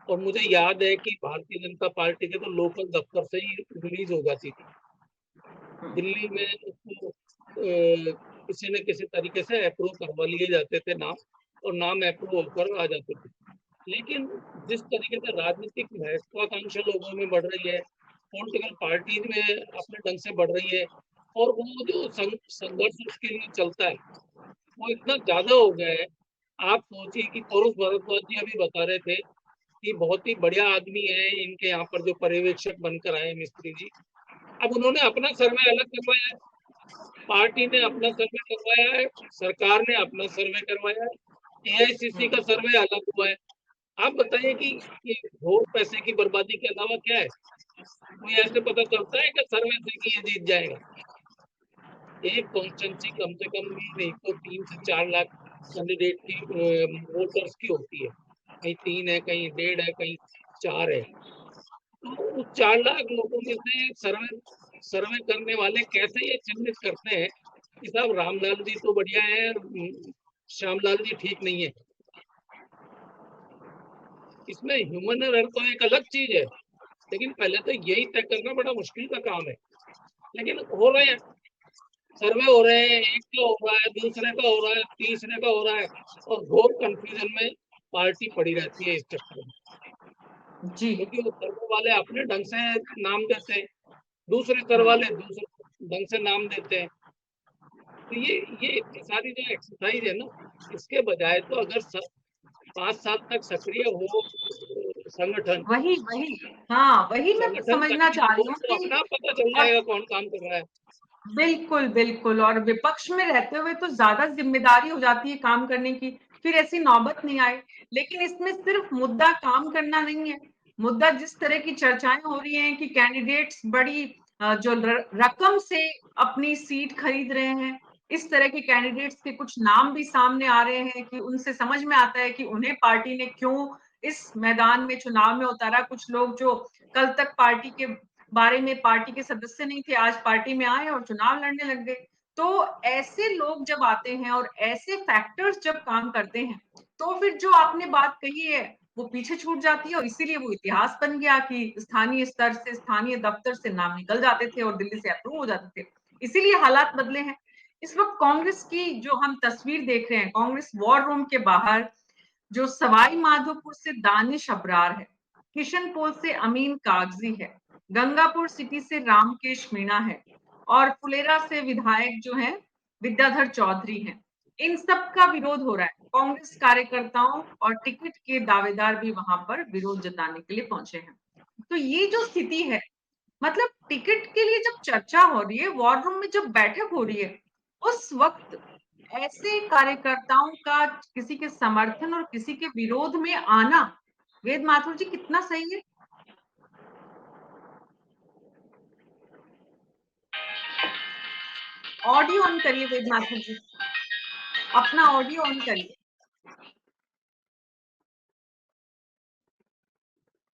और मुझे याद है कि भारतीय जनता पार्टी के तो लोकल दफ्तर से ही रिलीज हो जाती थी। दिल्ली में उसको किसी न किसी तरीके से अप्रूव करवा लिए जाते थे नाम, और नाम अप्रूव होकर आ जाते थे। लेकिन जिस तरीके से राजनीतिक महत्वाकांक्षा लोगों में बढ़ रही है, पॉलिटिकल पार्टी में अपने ढंग से बढ़ रही है, और वो जो संघर्ष उसके लिए चलता है वो इतना ज्यादा हो गया है। आप सोचिए कि पौरुष भारद्वाज जी अभी बता रहे थे कि बहुत ही बढ़िया आदमी है, इनके यहाँ पर जो पर्यवेक्षक बनकर आए मिस्त्री जी, अब उन्होंने अपना सर्वे अलग करवाया है, पार्टी ने अपना सर्वे करवाया है, सरकार ने अपना सर्वे करवाया है, एआईसीसी का सर्वे अलग हुआ है। आप बताइए कि घोर पैसे की बर्बादी के अलावा क्या है? कोई ऐसे पता चलता है कि सर्वे से कि ये जीत जाएगा? एक कॉन्स्टिट्यूंसी कम से कम भी नहीं तो 3 से 4 लाख कैंडिडेट की वोटर्स की होती है, कहीं 3 है, कहीं 1.5 है, कहीं 4 है। तो उस 4 लाख लोगों में से सर्वे करने वाले कैसे ये चिन्हित करते हैं कि साहब रामलाल जी तो बढ़िया है, श्यामलाल जी ठीक नहीं है? इसमें ह्यूमन एरर तो एक अलग चीज है, लेकिन पहले तो यही तय करना बड़ा मुश्किल का काम है। लेकिन हो रहे हैं, सर्वे हो रहे हैं, एक का हो रहा है, दूसरे का हो रहा है, तीसरे का हो रहा है, और घोर कंफ्यूजन में पार्टी पड़ी रहती है इस चक्कर में जी क्योंकि वो सर्वे वाले अपने ढंग से नाम देते हैं, दूसरे सर्वे वाले दूसरे ढंग से नाम देते हैं। तो ये इतनी सारी जो एक्सरसाइज है ना, इसके बजाय तो अगर 5 साल तक सक्रिय हो संगठन, वही हाँ वही मैं संगठन समझना सक्रिय चाह रही हो हूँ तो कि अपना पता चल जाएगा कौन काम कर रहा है। बिल्कुल बिल्कुल, और विपक्ष में रहते हुए तो ज्यादा जिम्मेदारी हो जाती है काम करने की, फिर ऐसी नौबत नहीं आए। लेकिन इसमें सिर्फ मुद्दा काम करना नहीं है, मुद्दा जिस तरह की चर्चाएं हो रही हैं कि कैंडिडेट्स बड़ी जो रकम से अपनी सीट खरीद रहे हैं, इस तरह के कैंडिडेट्स के कुछ नाम भी सामने आ रहे हैं कि उनसे समझ में आता है कि उन्हें पार्टी ने क्यों इस मैदान में चुनाव में उतारा। कुछ लोग जो कल तक पार्टी के बारे में पार्टी के सदस्य नहीं थे, आज पार्टी में आए और चुनाव लड़ने लग गए। तो ऐसे लोग जब आते हैं और ऐसे फैक्टर्स जब काम करते हैं तो फिर जो आपने बात कही है वो पीछे छूट जाती है, और इसीलिए वो इतिहास बन गया कि स्थानीय स्तर से, स्थानीय दफ्तर से नाम निकल जाते थे और दिल्ली से अप्रूव हो जाते थे। इसीलिए हालात बदले हैं। इस वक्त कांग्रेस की जो हम तस्वीर देख रहे हैं, कांग्रेस वॉर रूम के बाहर जो सवाई माधोपुर से दानिश अबरार है, किशनपोल से अमीन कागजी है, गंगापुर सिटी से रामकेश मीणा है, और फुलेरा से विधायक जो है विद्याधर चौधरी हैं। इन सब का विरोध हो रहा है। कांग्रेस कार्यकर्ताओं और टिकट के दावेदार भी वहां पर विरोध जताने के लिए पहुंचे हैं। तो ये जो स्थिति है, मतलब टिकट के लिए जब चर्चा हो रही है, वॉर रूम में जब बैठक हो रही है, उस वक्त ऐसे कार्यकर्ताओं का किसी के समर्थन और किसी के विरोध में आना, वेद माथुर जी, कितना सही है? ऑडियो ऑन करिए वेद माथुर जी, अपना ऑडियो ऑन करिए।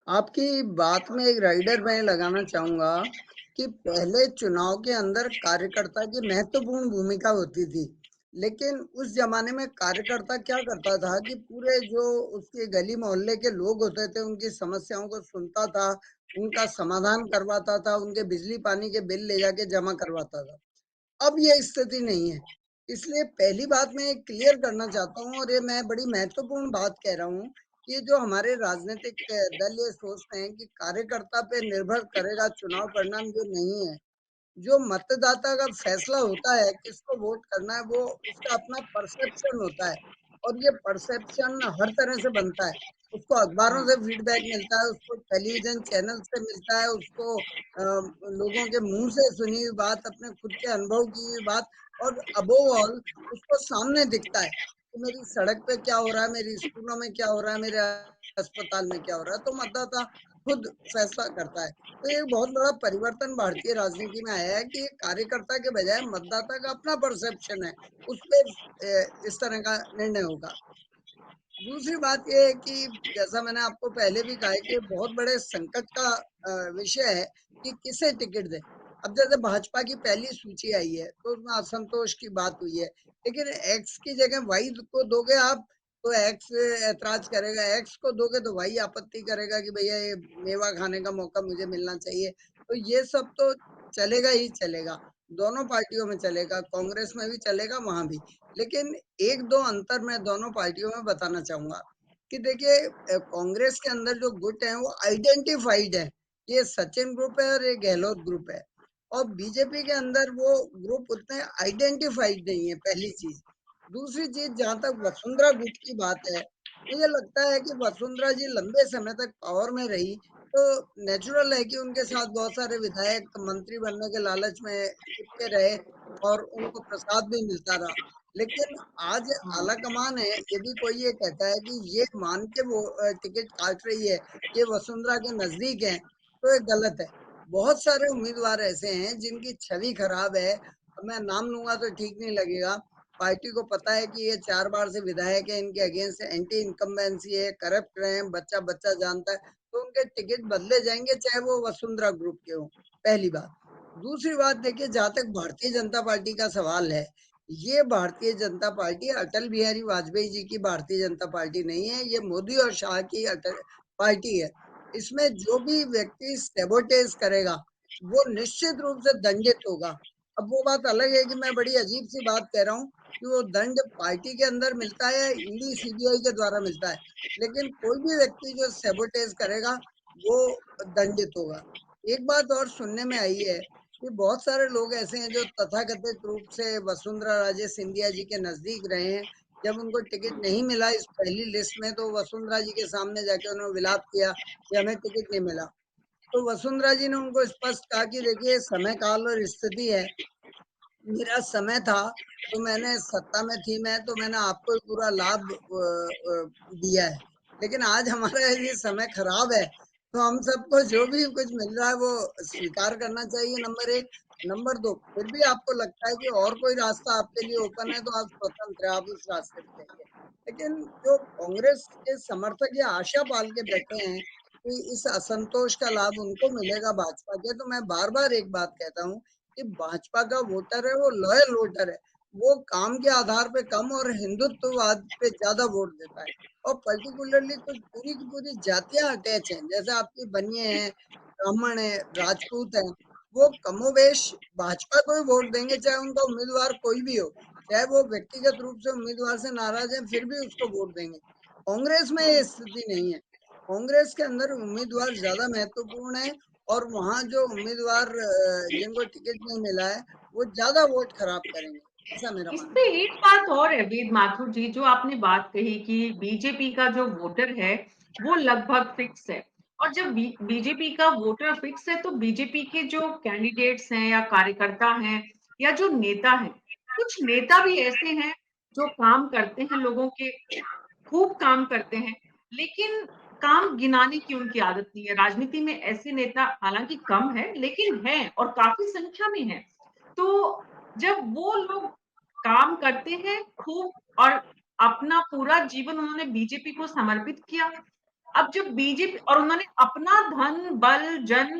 आपकी बात में एक राइडर मैं लगाना चाहूंगा कि पहले चुनाव के अंदर कार्यकर्ता की महत्वपूर्ण भूमिका होती थी, लेकिन उस जमाने में कार्यकर्ता क्या करता था कि पूरे जो उसके गली मोहल्ले के लोग होते थे उनकी समस्याओं को सुनता था, उनका समाधान करवाता था, उनके बिजली पानी के बिल ले जाके जमा करवाता था। अब ये स्थिति नहीं है। इसलिए पहली बात मैं क्लियर करना चाहता हूँ, और ये मैं बड़ी महत्वपूर्ण बात कह रहा हूँ कि जो हमारे राजनीतिक दल ये सोचते हैं कि कार्यकर्ता पे निर्भर करेगा चुनाव परिणाम, जो नहीं है। जो मतदाता का फैसला होता है किसको वोट करना है, वो उसका अपना परसेप्शन होता है और ये परसेप्शन हर तरह से बनता है। उसको अखबारों से फीडबैक मिलता है, उसको टेलीविजन चैनल से मिलता है, उसको लोगों के मुंह से सुनी हुई बात, अपने खुद के अनुभव की हुई बात, और अबोव ऑल उसको सामने दिखता है कि मेरी सड़क पे क्या हो रहा है, मेरी स्कूलों में क्या हो रहा है, मेरे अस्पताल में क्या हो रहा है। तो मतदाता खुद फैसला करता है। तो ये बहुत बड़ा परिवर्तन भारतीय राजनीति में आया है कि कार्यकर्ता के बजाय मतदाता का अपना परसेप्शन है, उस पे इस तरह का निर्णय होगा। दूसरी बात ये है कि जैसा मैंने आपको पहले भी कहा है कि बहुत बड़े संकट का विषय है कि किसे टिकट दें। अब जैसे भाजपा की पहली सूची आई है तो उसमें असंतोष की बात हुई है, लेकिन एक्स की जगह वाई को दोगे आप तो एक्स ऐतराज करेगा, एक्स को दोगे तो वाई आपत्ति करेगा कि भैया ये मेवा खाने का मौका मुझे मिलना चाहिए। तो ये सब तो चलेगा ही चलेगा, दोनों पार्टियों में चलेगा, कांग्रेस में भी चलेगा, वहां भी। लेकिन एक दो अंतर मैं दोनों पार्टियों में बताना चाहूंगा कि देखिए कांग्रेस के अंदर जो गुट है वो आइडेंटिफाइड है, ये सचिन ग्रुप है और ये गहलोत ग्रुप है। और बीजेपी के अंदर वो ग्रुप उतने आइडेंटिफाइड नहीं है, पहली चीज। दूसरी चीज, जहां तक वसुंधरा गुट की बात है, मुझे लगता है कि वसुंधरा जी लंबे समय तक पावर में रही तो नेचुरल है कि उनके साथ बहुत सारे विधायक मंत्री बनने के लालच में चिपके रहे और उनको प्रसाद भी मिलता रहा। लेकिन आज आला कमान है, यदि कोई ये कहता है कि ये मान के वो टिकट काट रही है, ये वसुंधरा के नजदीक है, तो ये गलत है। बहुत सारे उम्मीदवार ऐसे हैं जिनकी छवि खराब है। अब मैं नाम लूंगा तो ठीक नहीं लगेगा। पार्टी को पता है कि ये 4 बार से विधायक है, इनके अगेंस्ट एंटी इनकम्बेंसी है, करप्ट रहे हैं, बच्चा बच्चा जानता है, तो उनके टिकट बदले जाएंगे चाहे वो वसुंधरा ग्रुप के हो। पहली बात। दूसरी बात, देखिए जहां तक भारतीय जनता पार्टी का सवाल है, ये भारतीय जनता पार्टी अटल बिहारी वाजपेयी जी की भारतीय जनता पार्टी नहीं है, ये मोदी और शाह की अटल पार्टी है। इसमें जो भी व्यक्ति सेबोटेज करेगा वो निश्चित रूप से दंडित होगा। अब वो बात अलग है कि मैं बड़ी अजीब सी बात कह रहा हूँ कि वो दंड पार्टी के अंदर मिलता है, ईडी सीबीआई के द्वारा मिलता है, लेकिन कोई भी व्यक्ति जो सेबोटेज करेगा वो दंडित होगा। एक बात और सुनने में आई है कि बहुत सारे लोग ऐसे हैं जो तथाकथित रूप से वसुंधरा राजे सिंधिया जी के नजदीक रहे हैं। जब उनको टिकट नहीं मिला इस पहली लिस्ट में तो वसुंधरा जी के सामने जाके उन्होंने विलाप किया कि हमें टिकट नहीं मिला। तो वसुंधरा जी ने उनको स्पष्ट कहा कि देखिए समय काल और स्थिति है, मेरा समय था तो मैंने सत्ता में थी मैं, तो मैंने आपको पूरा लाभ दिया है, लेकिन आज हमारा यदि समय खराब है तो हम सबको जो भी कुछ मिल रहा है वो स्वीकार करना चाहिए, नंबर एक। नंबर दो, फिर भी आपको लगता है कि और कोई रास्ता आपके लिए ओपन है तो आप स्वतंत्र है, आप उस रास्ते पे जाइए। लेकिन जो कांग्रेस के समर्थक ये आशा पाल के बैठे हैं कि इस असंतोष का लाभ उनको मिलेगा भाजपा के, तो मैं बार बार एक बात कहता हूँ कि भाजपा का वोटर है वो लॉयल वोटर है, वो काम के आधार पे कम और हिंदुत्ववाद पे ज्यादा वोट देता है। और पर्टिकुलरली कुछ पूरी की पूरी जातियां अटैच हैं, जैसे आपकी बनिए हैं, ब्राह्मण है, राजपूत है, वो कमोबेश भाजपा को ही वोट देंगे चाहे उनका उम्मीदवार कोई भी हो, चाहे वो व्यक्तिगत रूप से उम्मीदवार से नाराज है फिर भी उसको वोट देंगे। कांग्रेस में ये स्थिति नहीं है। कांग्रेस के अंदर उम्मीदवार ज्यादा महत्वपूर्ण है और वहाँ जो उम्मीदवार जिनको टिकट नहीं मिला है वो ज्यादा वोट खराब करेंगे, ऐसा मेरा इस मानना पे है। एक बात और है वेद माथुर जी, जो आपने बात कही कि बीजेपी का जो वोटर है वो लगभग फिक्स है, और जब बीजेपी का वोटर फिक्स है तो बीजेपी के जो कैंडिडेट्स हैं या कार्यकर्ता हैं या जो नेता हैं, कुछ नेता भी ऐसे हैं जो काम करते हैं लोगों के, खूब काम करते हैं, लेकिन काम गिनाने की उनकी आदत नहीं है। राजनीति में ऐसे नेता हालांकि कम है लेकिन हैं और काफी संख्या में हैं। तो जब वो लोग काम करते हैं खूब और अपना पूरा जीवन उन्होंने बीजेपी को समर्पित किया, अब जब बीजेपी और उन्होंने अपना धन बल जन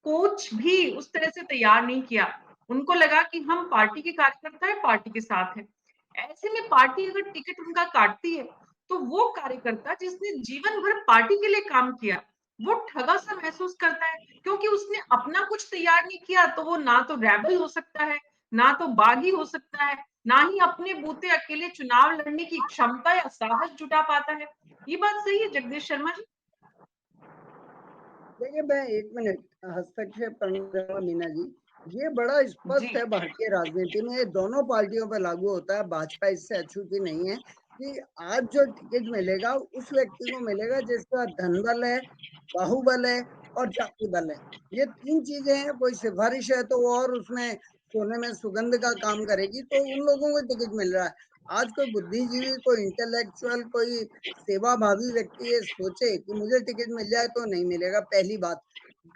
कोच भी उस तरह से तैयार नहीं किया, उनको लगा कि हम पार्टी के कार्यकर्ता है, पार्टी के साथ है। ऐसे में पार्टी अगर टिकट उनका काटती है तो वो कार्यकर्ता जिसने जीवन भर पार्टी के लिए काम किया वो ठगा सा महसूस करता है, क्योंकि उसने अपना कुछ तैयार नहीं किया, तो वो ना तो रेबल हो सकता है, ना तो बागी हो सकता है, ना ही अपने बूते अकेले चुनाव लड़ने की क्षमता या साहस जुटा पाता है। ये बात सही है जगदीश शर्मा जी? देखिए मैं 1 मिनट हस्तक्षेप करना चाहूंगा मीना जी। ये बड़ा स्पष्ट जी है भारतीय राजनीति में, ये दोनों पार्टियों पर लागू होता है, भाजपा इससे अछूती नहीं है कि आज जो टिकट मिलेगा उस व्यक्ति को मिलेगा जिसका धन बल है, बाहुबल है और जाति बल है। ये 3 चीजें हैं, कोई सिफारिश है तो वो और उसमें सोने में सुगंध का काम करेगी, तो उन लोगों को टिकट मिल रहा है। आज कोई बुद्धिजीवी, कोई इंटेलेक्चुअल, कोई सेवाभावी व्यक्ति ये सोचे कि मुझे टिकट मिल जाए तो नहीं मिलेगा, पहली बात।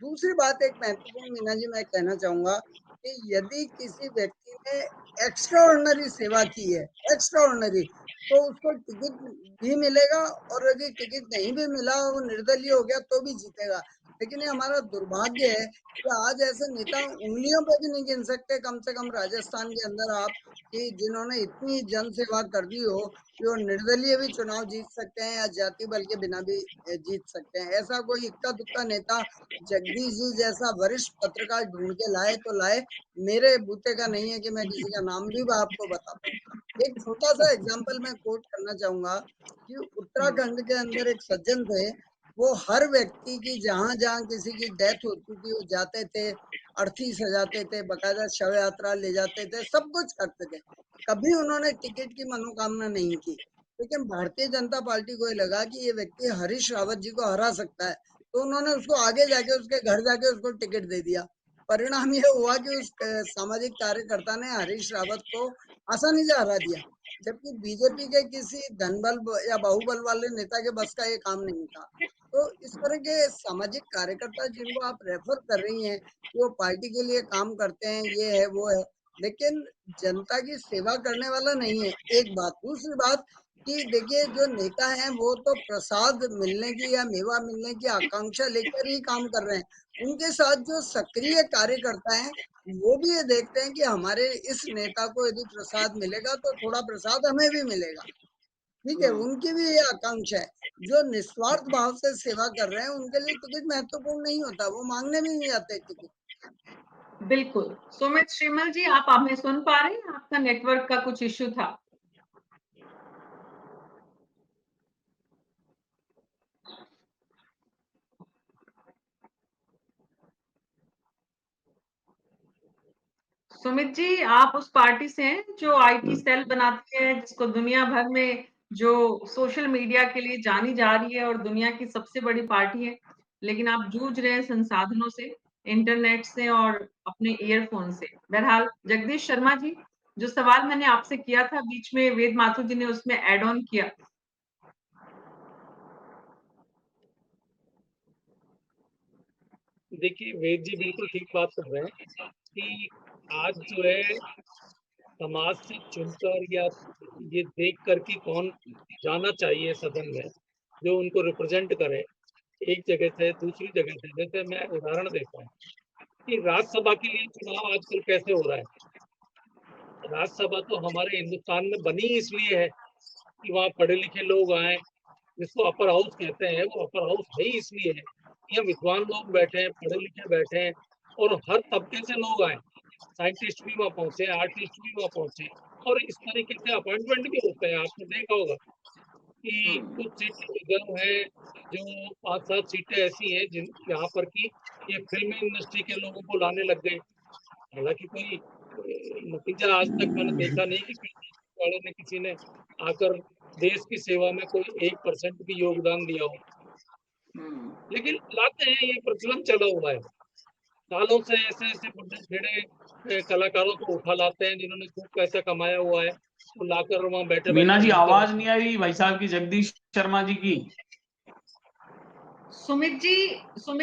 दूसरी बात एक महत्वपूर्ण मीना जी मैं कहना चाहूंगा कि यदि किसी व्यक्ति ने एक्स्ट्रा ऑर्डिनरी सेवा की है, एक्स्ट्रा ऑर्डिनरी, तो उसको टिकट भी मिलेगा, और यदि टिकट नहीं भी मिला, वो निर्दलीय हो गया तो भी जीतेगा। लेकिन ये हमारा दुर्भाग्य है कि आज ऐसे नेता उंगलियों पे भी नहीं गिन सकते, कम से कम राजस्थान के अंदर आप, कि जिन्होंने इतनी जन सेवा कर दी हो कि वो निर्दलीय भी चुनाव जीत सकते हैं या जाति बल के बिना भी जीत सकते हैं। ऐसा कोई इक्का दुक्का नेता जगदीश जी जैसा वरिष्ठ पत्रकार ढूंढ के लाए तो लाए, मेरे बूते का नहीं है कि मैं किसी का नाम भी आपको बता पाऊँ। एक छोटा सा एग्जांपल मैं कोट करना चाहूंगा कि उत्तराखंड के अंदर एक सज्जन थे, वो हर व्यक्ति की जहां जहां किसी की डेथ होती थी वो जाते थे, अर्थी सजाते थे, बकायदा शव यात्रा ले जाते थे, सब कुछ करते थे। कभी उन्होंने टिकट की मनोकामना नहीं की। लेकिन भारतीय जनता पार्टी को ये लगा कि ये व्यक्ति हरीश रावत जी को हरा सकता है, तो उन्होंने उसको आगे जाके उसके घर जाके उसको टिकट दे दिया। परिणाम ये हुआ कि उस सामाजिक कार्यकर्ता ने हरीश रावत को आसानी से हरा दिया, जबकि बीजेपी के किसी धनबल या बाहुबल वाले नेता के बस का ये काम नहीं था। तो इस तरह के सामाजिक कार्यकर्ता जिनको आप रेफर कर रही हैं कि वो पार्टी के लिए काम करते हैं, ये है वो है, लेकिन जनता की सेवा करने वाला नहीं है, एक बात। दूसरी बात कि देखिए, जो नेता हैं वो तो प्रसाद मिलने की या मेवा मिलने की आकांक्षा लेकर ही काम कर रहे हैं। उनके साथ जो सक्रिय कार्यकर्ता हैं वो भी ये देखते हैं कि हमारे इस नेता को यदि प्रसाद मिलेगा तो थोड़ा प्रसाद हमें भी मिलेगा। ठीक है, उनकी भी ये आकांक्षा है। जो निस्वार्थ भाव से सेवा कर रहे हैं उनके लिए टिकट महत्वपूर्ण नहीं होता, वो मांगने भी नहीं जाते टिकट। बिल्कुल। सुमित श्रीमल जी, आप हमें सुन पा रहे हैं? आपका नेटवर्क का कुछ इश्यू था। सुमित जी, आप उस पार्टी से हैं जो आईटी सेल बनाती है, जिसको दुनिया भर में जो सोशल मीडिया के लिए जानी जा रही है और दुनिया की सबसे बड़ी पार्टी है, लेकिन आप जूझ रहे हैं संसाधनों से, इंटरनेट से और अपने ईयरफोन से। बहरहाल, जगदीश शर्मा जी, जो सवाल मैंने आपसे किया था, बीच में वेद माथुर जी ने उसमें ऐड ऑन किया। देखिए, वेद जी बिल्कुल ठीक बात कर रहे हैं कि आज जो है समाज से चुनकर या ये देख कर कि कौन जाना चाहिए सदन में जो उनको रिप्रेजेंट करे एक जगह से दूसरी जगह से। जैसे मैं उदाहरण देता हूँ कि राज्यसभा के लिए चुनाव आजकल कैसे हो रहा है। राज्यसभा तो हमारे हिंदुस्तान में बनी इसलिए है कि वहाँ पढ़े लिखे लोग आए, जिसको अपर हाउस कहते हैं। वो अपर हाउस है ही इसलिए है कि हम विद्वान लोग बैठे हैं, पढ़े लिखे बैठे हैं और हर तबके से लोग आए। साइंटिस्ट भी वहाँ पहुंचे, आर्टिस्ट भी वहाँ पहुंचे, और इस तरीके से अपॉइंटमेंट भी होते हैं। आपने देखा होगा कि कुछ सीटें रिजर्व है, जो 5-7 सीटें ऐसी हैं जिन यहाँ पर की ये फिल्म इंडस्ट्री के लोगों को लाने लग गए। हालांकि कोई नतीजा आज तक मैंने देखा नहीं कि फिल्म वाले ने किसी ने आकर देश की सेवा में कोई 1% भी योगदान दिया हो, लेकिन लाते हैं। ये प्रचलन चला हुआ है सालों से। ऐसे ऐसे बड़े खेड़े कलाकारों को उठा लाते हैं जिन्होंने खूब पैसा कमाया हुआ है, वो लाकर वहाँ बैठे मीना बैठे जी, उनके आवाज नहीं आ रही भाई साहब की, जगदीश शर्मा जी की। सुमित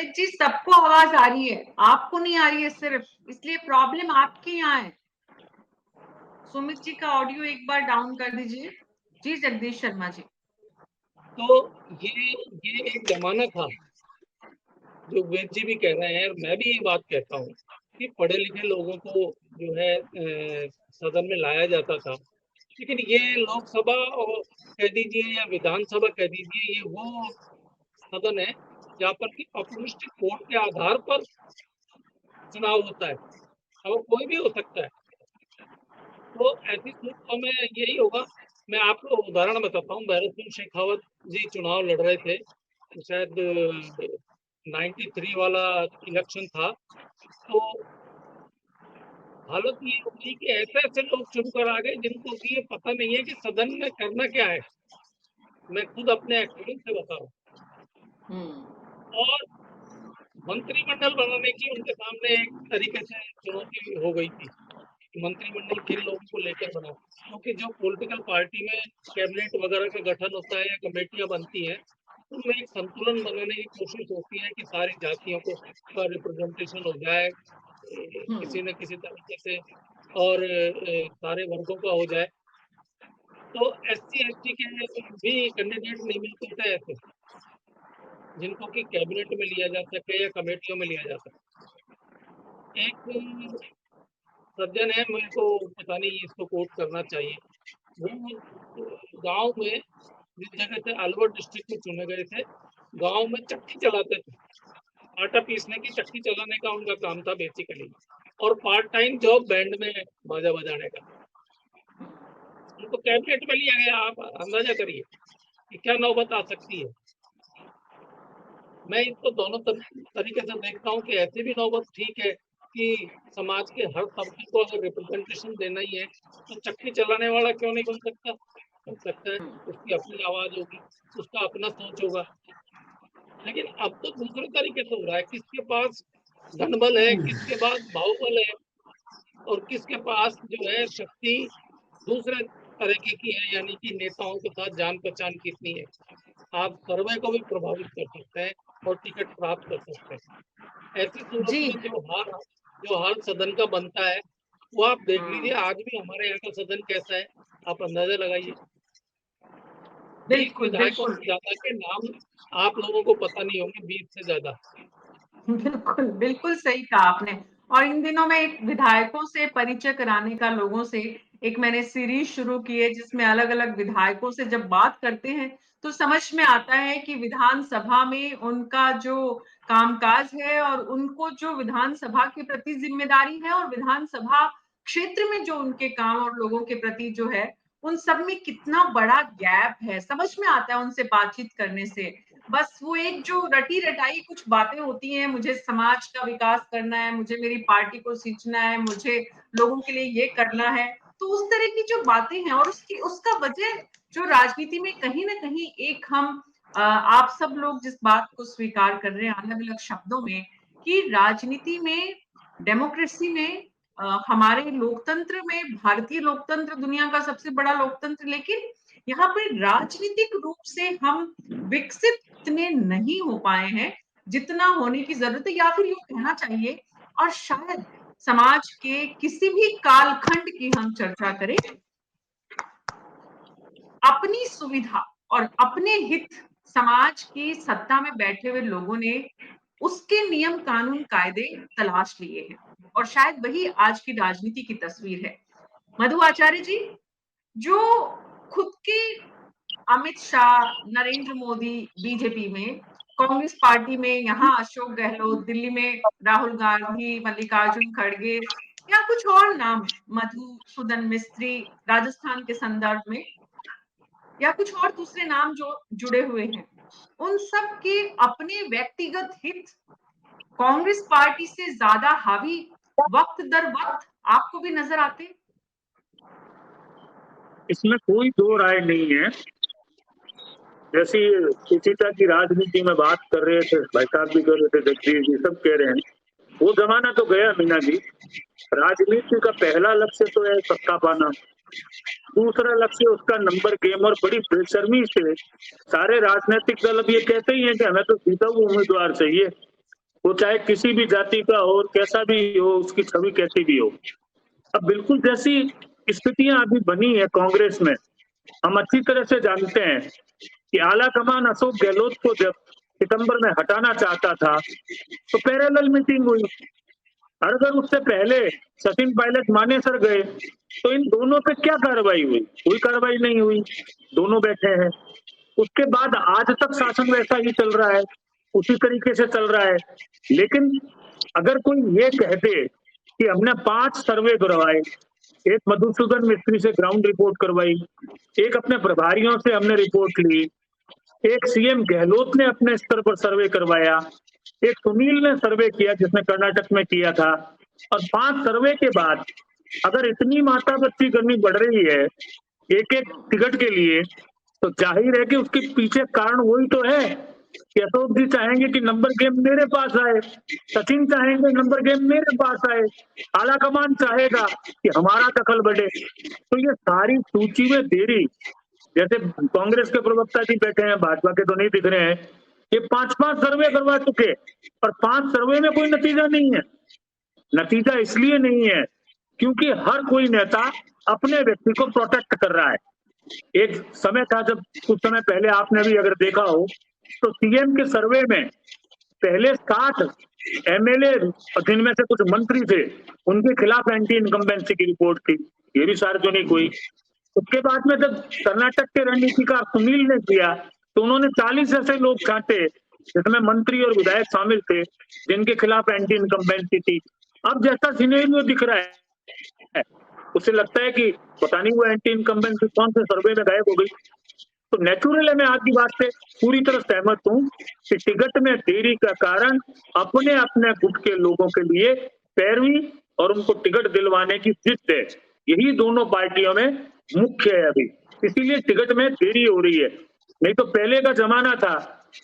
जी, सबको आवाज आ रही है, आपको नहीं आ रही है सिर्फ, इसलिए प्रॉब्लम आपके यहाँ है। सुमित जी का ऑडियो एक बार डाउन कर दीजिए। जी जगदीश शर्मा जी। तो ये एक जमाना था जो वेद जी भी कह रहे हैं, मैं भी ये बात कहता हूँ कि पढ़े लिखे लोगों को जो है सदन में लाया जाता था। लेकिन ये लोकसभा और कह दीजिए या विधानसभा कह दीजिए, ये वो सदन है जहाँ पर कि पॉपुलिस्टिक वोट के आधार पर चुनाव होता है, और कोई भी हो सकता है। तो ऐसी सूरतों में यही होगा। मैं आपको उदाहरण बताता हूँ। भैरव सिंह शेखावत जी चुनाव लड़ रहे थे, तो शायद 93 वाला इलेक्शन था। तो हालत ये हो गई कि ऐसे ऐसे लोग चुन कर आ गए जिनको कि ये पता नहीं है कि सदन में करना क्या है। मैं खुद अपने एक्सपीरियंस से बता रहा हूँ। और मंत्रिमंडल बनाने की उनके सामने एक तरीके से चुनौती हो गई थी कि मंत्रिमंडल किन लोगों को लेकर बनाओ, क्योंकि जो पॉलिटिकल पार्टी में कैबिनेट वगैरह का गठन होता है या कमेटियां बनती हैं, उनमें एक संतुलन बनाने की कोशिश होती है कि सारी जातियों का रिप्रेजेंटेशन हो जाए किसी न किसी तरीके से, और सारे वर्गों का हो जाए। तो SC/ST के भी कैंडिडेट नहीं मिलते थे ऐसे, जिनको कि कैबिनेट में लिया जा सके या कमेटियों में लिया जा सके। एक सज्जन है, मेरे को पता नहीं इसको कोट करना चाहिए, वो गांव में जिस जगह से अलवर डिस्ट्रिक्ट में चुने गए थे, गांव में चक्की चलाते थे, आटा पीसने की चक्की चलाने का उनका काम था बेसिकली, और पार्ट टाइम जॉब बैंड में बाजा बजाने का। उनको कैबिनेट में लिया गया। आप अंदाजा करिए कि क्या नौबत आ सकती है। मैं इसको दोनों तरीके से देखता हूँ कि ऐसी भी नौबत ठीक है कि समाज के हर तबके को अगर रिप्रेजेंटेशन देना ही है तो चक्की चलाने वाला क्यों नहीं बन सकता? बन सकता है, उसकी अपनी आवाज होगी, उसका अपना सोच होगा। लेकिन अब तो दूसरे तरीके से हो रहा है, किसके पास धनबल है, किसके पास बाहुबल है, और किसके पास जो है शक्ति दूसरे तरीके की है, यानी कि नेताओं के साथ जान पहचान कितनी है। आप सर्वे को भी प्रभावित कर सकते हैं और टिकट प्राप्त कर सकते हैं। ऐसी सूरत में जो हाल सदन का बनता है वो आप देख लीजिए। आज भी हमारे यहाँ का सदन कैसा है, आप अंदाजा लगाइए। बिल्कुल, विधायकों से ज्यादा के नाम आप लोगों को पता नहीं होंगे, 20 से ज्यादा। बिल्कुल, बिल्कुल सही कहा आपने। और इन दिनों में एक विधायकों से परिचय कराने का, लोगों से एक मैंने सीरीज शुरू की है जिसमें अलग-अलग विधायकों से जब बात करते हैं तो समझ में आता है कि विधानसभा में उनका जो कामकाज है और उनको जो विधानसभा के प्रति जिम्मेदारी है और विधानसभा क्षेत्र में जो उनके काम और लोगों के प्रति जो है, उन सब में कितना बड़ा गैप है, समझ में आता है उनसे बातचीत करने से। बस वो एक जो रटी-रटाई कुछ बातें होती हैं, मुझे समाज का विकास करना है, मुझे मेरी पार्टी को सींचना है, मुझे लोगों के लिए ये करना है, तो उस तरह की जो बातें हैं और उसका वजह जो राजनीति में कहीं न कहीं एक हम आप सब लोग जिस बात को स्वीकार कर रहे हैं अलग-अलग शब्दों में कि राजनीति में, डेमोक्रेसी में हमारे लोकतंत्र में, भारतीय लोकतंत्र दुनिया का सबसे बड़ा लोकतंत्र, लेकिन यहाँ पे राजनीतिक रूप से हम विकसित इतने नहीं हो पाए हैं जितना होने की जरूरत है, या फिर यूं कहना चाहिए। और शायद समाज के किसी भी कालखंड की हम चर्चा करें, अपनी सुविधा और अपने हित समाज की सत्ता में बैठे हुए लोगों ने उसके नियम कानून कायदे तलाश लिए हैं, और शायद वही आज की राजनीति की तस्वीर है। मधु आचार्य जी, जो खुद के अमित शाह, नरेंद्र मोदी बीजेपी में, कांग्रेस पार्टी में यहाँ अशोक गहलोत, दिल्ली में राहुल गांधी, मल्लिकार्जुन खड़गे या कुछ और नाम, मधुसूदन मिस्त्री राजस्थान के संदर्भ में, या कुछ और दूसरे नाम जो जुड़े हुए हैं, उन सब के अपने व्यक्तिगत हित कांग्रेस पार्टी से ज्यादा हावी वक्त दर वक्त आपको भी नजर आते? इसमें कोई दो राय नहीं है। जैसी सुचिता की राजनीति में बात कर रहे थे, भाई साहब भी कर रहे थे, जगदीश जी सब कह रहे हैं, वो जमाना तो गया मीना जी। राजनीति का पहला लक्ष्य तो है सत्ता पाना, दूसरा लक्ष्य उसका नंबर गेम। और बड़ी बेशर्मी से सारे राजनीतिक दल अब ये कहते ही हैं कि हमें तो जीता हुआ उम्मीदवार चाहिए, वो चाहे किसी भी जाति का हो और कैसा भी हो, उसकी छवि कैसी भी हो। अब बिल्कुल जैसी स्थितियां अभी बनी है कांग्रेस में, हम अच्छी तरह से जानते हैं कि आला कमान अशोक गहलोत को जब सितंबर में हटाना चाहता था तो पैरेलल मीटिंग हुई, और अगर उससे पहले सचिन पायलट मानेसर गए तो इन दोनों पे क्या कार्रवाई हुई? कोई कार्रवाई नहीं हुई, दोनों बैठे हैं। उसके बाद आज तक शासन वैसा ही चल रहा है, उसी तरीके से चल रहा है। लेकिन अगर कोई ये कह दे कि हमने 5 सर्वे करवाए, एक मधुसूदन मिस्त्री से ग्राउंड रिपोर्ट करवाई, एक अपने प्रभारियों से हमने रिपोर्ट ली, एक सीएम गहलोत ने अपने स्तर पर सर्वे करवाया, एक सुनील ने सर्वे किया जिसने कर्नाटक में किया था, और 5 सर्वे के बाद अगर इतनी माथापच्ची करनी पड़ रही है एक एक टिकट के लिए, तो जाहिर है कि उसके पीछे कारण वही तो है कि अशोक जी चाहेंगे कि नंबर गेम मेरे पास आए, सचिन चाहेंगे नंबर गेम मेरे पास आए, आलाकमान चाहेगा कि हमारा दखल बढ़े। तो ये सारी सूची में देरी, जैसे कांग्रेस के प्रवक्ता जी बैठे हैं, भाजपा के तो नहीं दिख रहे हैं, ये 5-5 सर्वे करवा चुके और 5 सर्वे में कोई नतीजा नहीं है। नतीजा इसलिए नहीं है क्योंकि हर कोई नेता अपने व्यक्ति को प्रोटेक्ट कर रहा है। एक समय था जब कुछ समय पहले आपने भी अगर देखा हो तो सीएम के सर्वे में पहले 60 एमएलए जिनमें से कुछ मंत्री थे उनके खिलाफ एंटी इनकम्बेंसी की रिपोर्ट थी, ये भी सार्वजनिक हुई। उसके बाद में जब कर्नाटक के रणनीतिकार सुनील ने किया तो उन्होंने 40 ऐसे लोग छांटे जिसमें मंत्री और विधायक शामिल थे जिनके खिलाफ एंटी इनकम्बेंसी थी। अब जैसा सिनेरियो दिख रहा है उसे लगता है कि पता नहीं वो एंटी इनकम्बेंसी कौन से सर्वे में गायब हो गई। तो नेचुरल है, मैं आपकी बात से पूरी तरह सहमत हूं कि टिकट में देरी का कारण अपने अपने गुट के लोगों के लिए पैरवी और उनको टिकट दिलवाने की जिद है। यही दोनों पार्टियों में मुख्य है अभी, इसीलिए टिकट में देरी हो रही है। नहीं तो पहले का जमाना था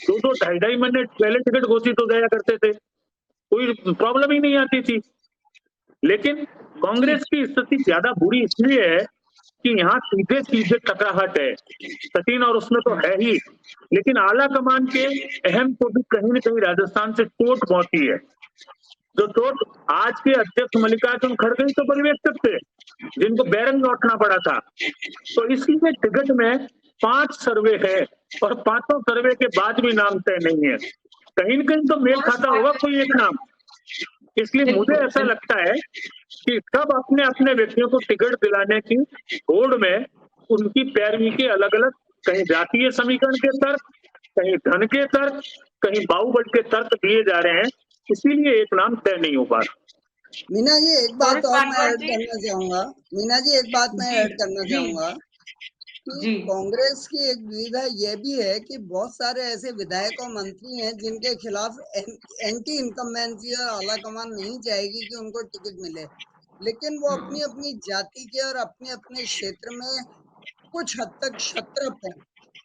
2-2 ढाई-ढाई महीने पहले टिकट घोषित हो जाया करते थे, कोई प्रॉब्लम ही नहीं आती थी। लेकिन कांग्रेस की स्थिति ज्यादा बुरी इसलिए है कि यहाँ सीधे सीधे टकराहट है, सचिन और उसमें तो है ही, लेकिन आला कमान के अहम को भी कहीं न कहीं राजस्थान से चोट पहुंची है। जो चोट आज के अध्यक्ष मल्लिकार्जुन खड़गे तो पर्यवेक्षक थे जिनको बैरंग लौटना पड़ा था। तो इसलिए टिकट में 5 सर्वे है और 5 सर्वे के बाद भी नाम तय नहीं है। कहीं न कहीं तो मेल खाता होगा कोई एक नाम। इसलिए मुझे ऐसा लगता है कि सब अपने अपने व्यक्तियों को टिकट दिलाने की होड़ में उनकी पैरवी के अलग अलग, कहीं जातीय समीकरण के तर्क, कहीं धन के तर्क, कहीं बाहुबल के तर्क दिए जा रहे हैं, इसीलिए एक नाम तय नहीं हो पा रहा। मीना जी एक बात और मैं ऐड करना चाहूंगा, मीना जी एक बात मैं ऐड करना चाहूंगा कि कांग्रेस की एक दुविधा यह भी है कि बहुत सारे ऐसे विधायक और मंत्री हैं जिनके खिलाफ एंटी इनकम्बेंसी और आलाकमान नहीं चाहेगी कि उनको टिकट मिले, लेकिन वो अपनी अपनी जाति के और अपने अपने क्षेत्र में कुछ हद तक क्षत्रप हैं,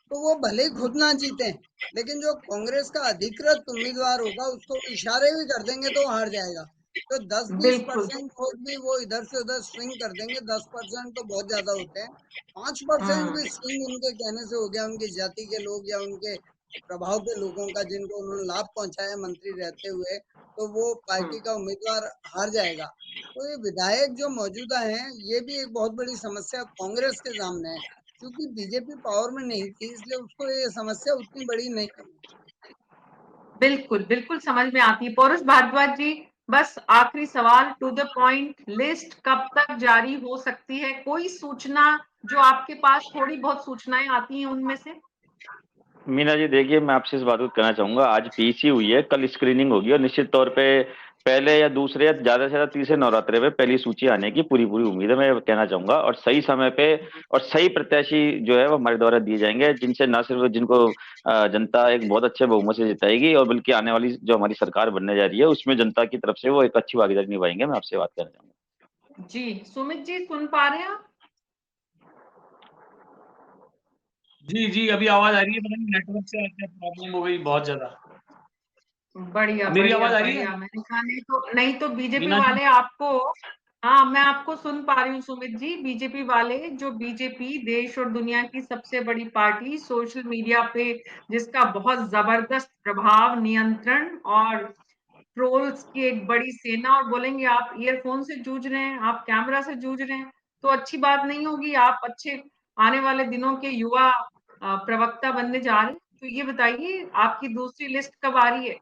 तो वो भले ही खुद ना जीते लेकिन जो कांग्रेस का अधिकृत उम्मीदवार होगा उसको इशारे भी कर देंगे तो हार जाएगा। तो 10-20% वोट भी वो इधर से उधर स्विंग कर देंगे। 10% तो बहुत ज्यादा होते हैं, 5% भी स्विंग उनके कहने से हो गया, उनकी जाति के लोग या उनके प्रभाव के लोगों का जिनको उन्होंने लाभ पहुंचाया मंत्री रहते हुए, तो वो पार्टी का उम्मीदवार हार जाएगा। तो ये विधायक जो मौजूदा हैं ये भी एक बहुत बड़ी समस्या कांग्रेस के सामने है, क्योंकि बीजेपी पावर में नहीं थी इसलिए उसको ये समस्या उतनी बड़ी नहीं। बिल्कुल बिल्कुल समझ में आती है। पौरुष भारद्वाज जी, बस आखिरी सवाल, टू द पॉइंट, लिस्ट कब तक जारी हो सकती है? कोई सूचना जो आपके पास, थोड़ी बहुत सूचनाएं आती हैं उनमें से? मीना जी देखिए, मैं आपसे इस बात को कहना चाहूंगा, आज पीसी हुई है, कल स्क्रीनिंग होगी और निश्चित तौर पे पहले या दूसरे या ज्यादा से ज्यादा तीसरे नवरात्रे में पहली सूची आने की पूरी उम्मीद है, मैं कहना चाहूंगा। और सही समय पे और सही प्रत्याशी जो है वो हमारे द्वारा दिए जाएंगे, जिनसे न सिर्फ जिनको जनता एक बहुत अच्छे बहुमत से जिताएगी और बल्कि आने वाली जो हमारी सरकार बनने जा रही है उसमें जनता की तरफ से वो एक अच्छी भागीदारी निभाएंगे। मैं आपसे बात करना चाहूंगा। जी सुमित जी, सुन पा रहे हैं आप? जी अभी आवाज आ रही है, पता नहीं नेटवर्क से प्रॉब्लम हो गई बहुत ज्यादा। बढ़िया, मेरी आवाज आ रही है? मैंने कहा नहीं तो बीजेपी वाले आपको, हाँ मैं आपको सुन पा रही हूँ सुमित जी। बीजेपी वाले, जो बीजेपी देश और दुनिया की सबसे बड़ी पार्टी, सोशल मीडिया पे जिसका बहुत जबरदस्त प्रभाव, नियंत्रण और ट्रोल्स की एक बड़ी सेना, और बोलेंगे आप ईयरफोन से जूझ रहे हैं, आप कैमरा से जूझ रहे हैं, तो अच्छी बात नहीं होगी। आप अच्छे आने वाले दिनों के युवा प्रवक्ता बनने जा रहे हैं, तो ये बताइए आपकी दूसरी लिस्ट कब आ रही है?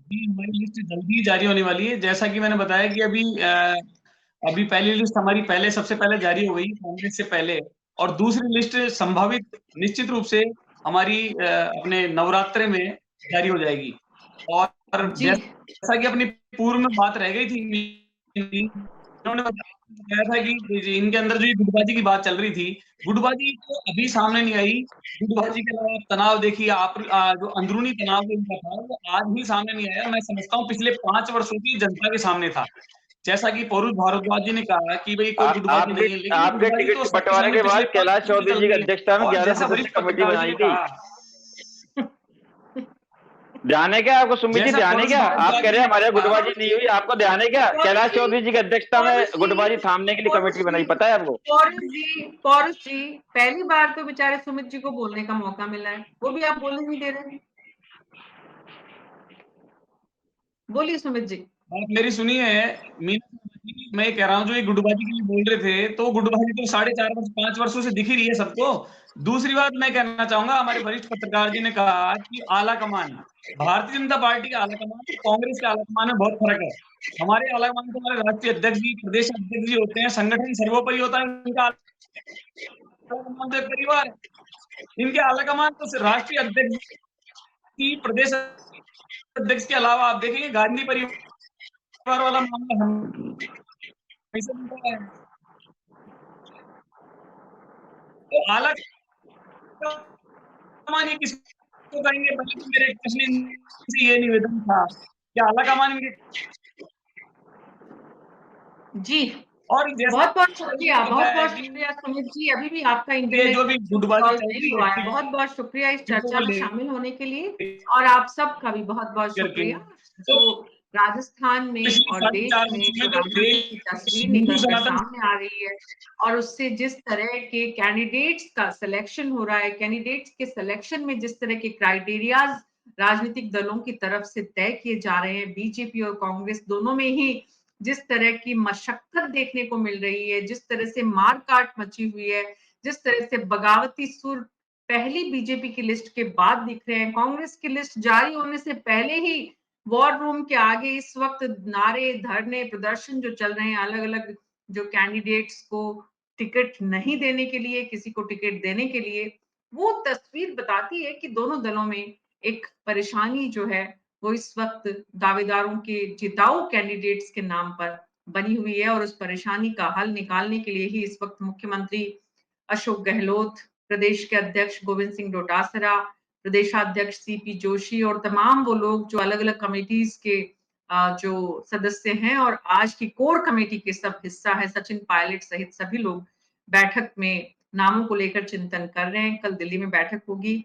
हमारी लिस्ट जल्दी जारी होने वाली है। जैसा कि मैंने बताया कि अभी पहली लिस्ट हमारी सबसे पहले जारी हो गई कांग्रेस से पहले, और दूसरी लिस्ट संभावित निश्चित रूप से हमारी अपने नवरात्रे में जारी हो जाएगी। और जैसा कि अपनी पूर्व में बात रह गई थी, उन्होंने बताया था कि इनके अंदर जो ये गुटबाजी की बात चल रही थी, गुटबाजी तो अभी सामने नहीं आई। गुटबाजी के अलावा तनाव देखिए आप, जो अंदरूनी तनाव जो इनका था वो आज भी सामने नहीं आया। मैं समझता हूँ पिछले 5 वर्षों की जनता के सामने था। जैसा कि पौरुष भारद्वाज जी ने कहा कि भाई कोई गुटबाजी नहीं है, लेकिन आपके गुटबाजी तो टिकट सबके बंटवारे सामने के पिछले बाद 5 कैलाश वर्षों से चौधरी चल जी की रही है। अध्यक्षता में और 11 जैसा वरिष्ठ सदस्यीय कमेटी पत्रकार जी बनाई ने थी। कहा, ध्यान है क्या आपको सुमित जी? जैसा ध्यान है पौरुष क्या? आप भारद्वाज कह जी रहे ने हैं हमारे कहा, गुटबाजी नहीं हुई, आपको ध्यान है क्या? कैलाश चौधरी जी की अध्यक्षता में गुटबाजी थामने के लिए कमेटी बनाई, पता है आपको? पौरुष जी, पहली बार तो बेचारे सुमित जी को बोलने का मौका मिला है, वो भी आप बोलने नहीं दे रहे हैं। बोलिए सुमित जी। आप मेरी सुनिए मीना जी, मैं ये कह रहा हूँ जो ये गुटबाजी के लिए बोल रहे थे, तो गुटबाजी तो 4.5 वर्ष 5 वर्षों से दिख ही रही है सबको। दूसरी बात मैं कहना चाहूंगा, हमारे वरिष्ठ पत्रकार जी ने कहा कि आला कमान, भारतीय जनता पार्टी के आला कमान और कांग्रेस के आला कमान में बहुत फर्क है। हमारे आला कमान तो हमारे राष्ट्रीय अध्यक्ष जी, प्रदेश अध्यक्ष जी होते हैं, संगठन सर्वोपरि होता है, इनका आला कमान तो एक परिवार है। इनके आला कमान तो राष्ट्रीय अध्यक्ष की, प्रदेश अध्यक्ष के अलावा आप देखेंगे गांधी परिवार वाला मामला हमेशा बनता है। तो आला कमान ये किसको कहेंगे? पहले तो मेरा एक प्रश्न इनसे ये निवेदन था कि आला कमान इनके, जी और जैसा बहुत बहुत शुक्रिया, बहुत बताया बहुत कि शुक्रिया सुमित जी। अभी भी आपका ये इंटरनेट जो भी गुटबाजी चल नहीं रही हुआ है। है, बहुत बहुत शुक्रिया इस टिकटों चर्चा को में ले शामिल होने के लिए, और आप सबका भी बहुत बहुत करके, शुक्रिया तो जो राजस्थान में पिछले और देश 4.5 में वर्षों जो में जो राजनीति की देश तस्वीर हिंदू निकल कर सनातन सामने आ रही है, और उससे जिस तरह के कैंडिडेट्स का सिलेक्शन हो रहा है, कैंडिडेट्स के सिलेक्शन में जिस तरह के क्राइटेरियाज राजनीतिक दलों की तरफ से तय किए जा रहे हैं, बीजेपी और कांग्रेस दोनों में ही जिस तरह की मशक्कत देखने को मिल रही है, जिस तरह से मारकाट मची हुई है, जिस तरह से बगावती सुर पहली बीजेपी की लिस्ट के बाद दिख रहे हैं, कांग्रेस की लिस्ट जारी होने से पहले ही वॉर रूम के आगे इस वक्त नारे, धरने, प्रदर्शन जो चल रहे हैं, अलग अलग जो कैंडिडेट्स को टिकट नहीं देने के लिए, किसी को टिकट देने के लिए, वो तस्वीर बताती है कि दोनों दलों में एक परेशानी जो है वो इस वक्त दावेदारों के जिताऊ कैंडिडेट्स के नाम पर बनी हुई है, और उस परेशानी का हल निकालने के लिए ही इस वक्त मुख्यमंत्री अशोक गहलोत, प्रदेश के अध्यक्ष गोविंद सिंह डोटासरा, प्रदेशाध्यक्ष सीपी जोशी और तमाम वो लोग जो अलग अलग कमेटीज के जो सदस्य हैं और आज की कोर कमेटी के सब हिस्सा है, सचिन पायलट सहित सभी लोग बैठक में नामों को लेकर चिंतन कर रहे हैं। कल दिल्ली में बैठक होगी।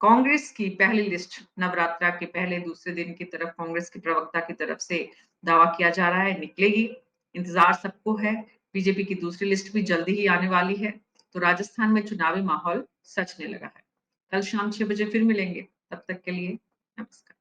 कांग्रेस की पहली लिस्ट नवरात्रा के पहले दूसरे दिन की तरफ कांग्रेस के प्रवक्ता की तरफ से दावा किया जा रहा है निकलेगी, इंतजार सबको है। बीजेपी की दूसरी लिस्ट भी जल्दी ही आने वाली है। तो राजस्थान में चुनावी माहौल सचने लगा है। कल शाम 6 बजे फिर मिलेंगे, तब तक के लिए नमस्कार।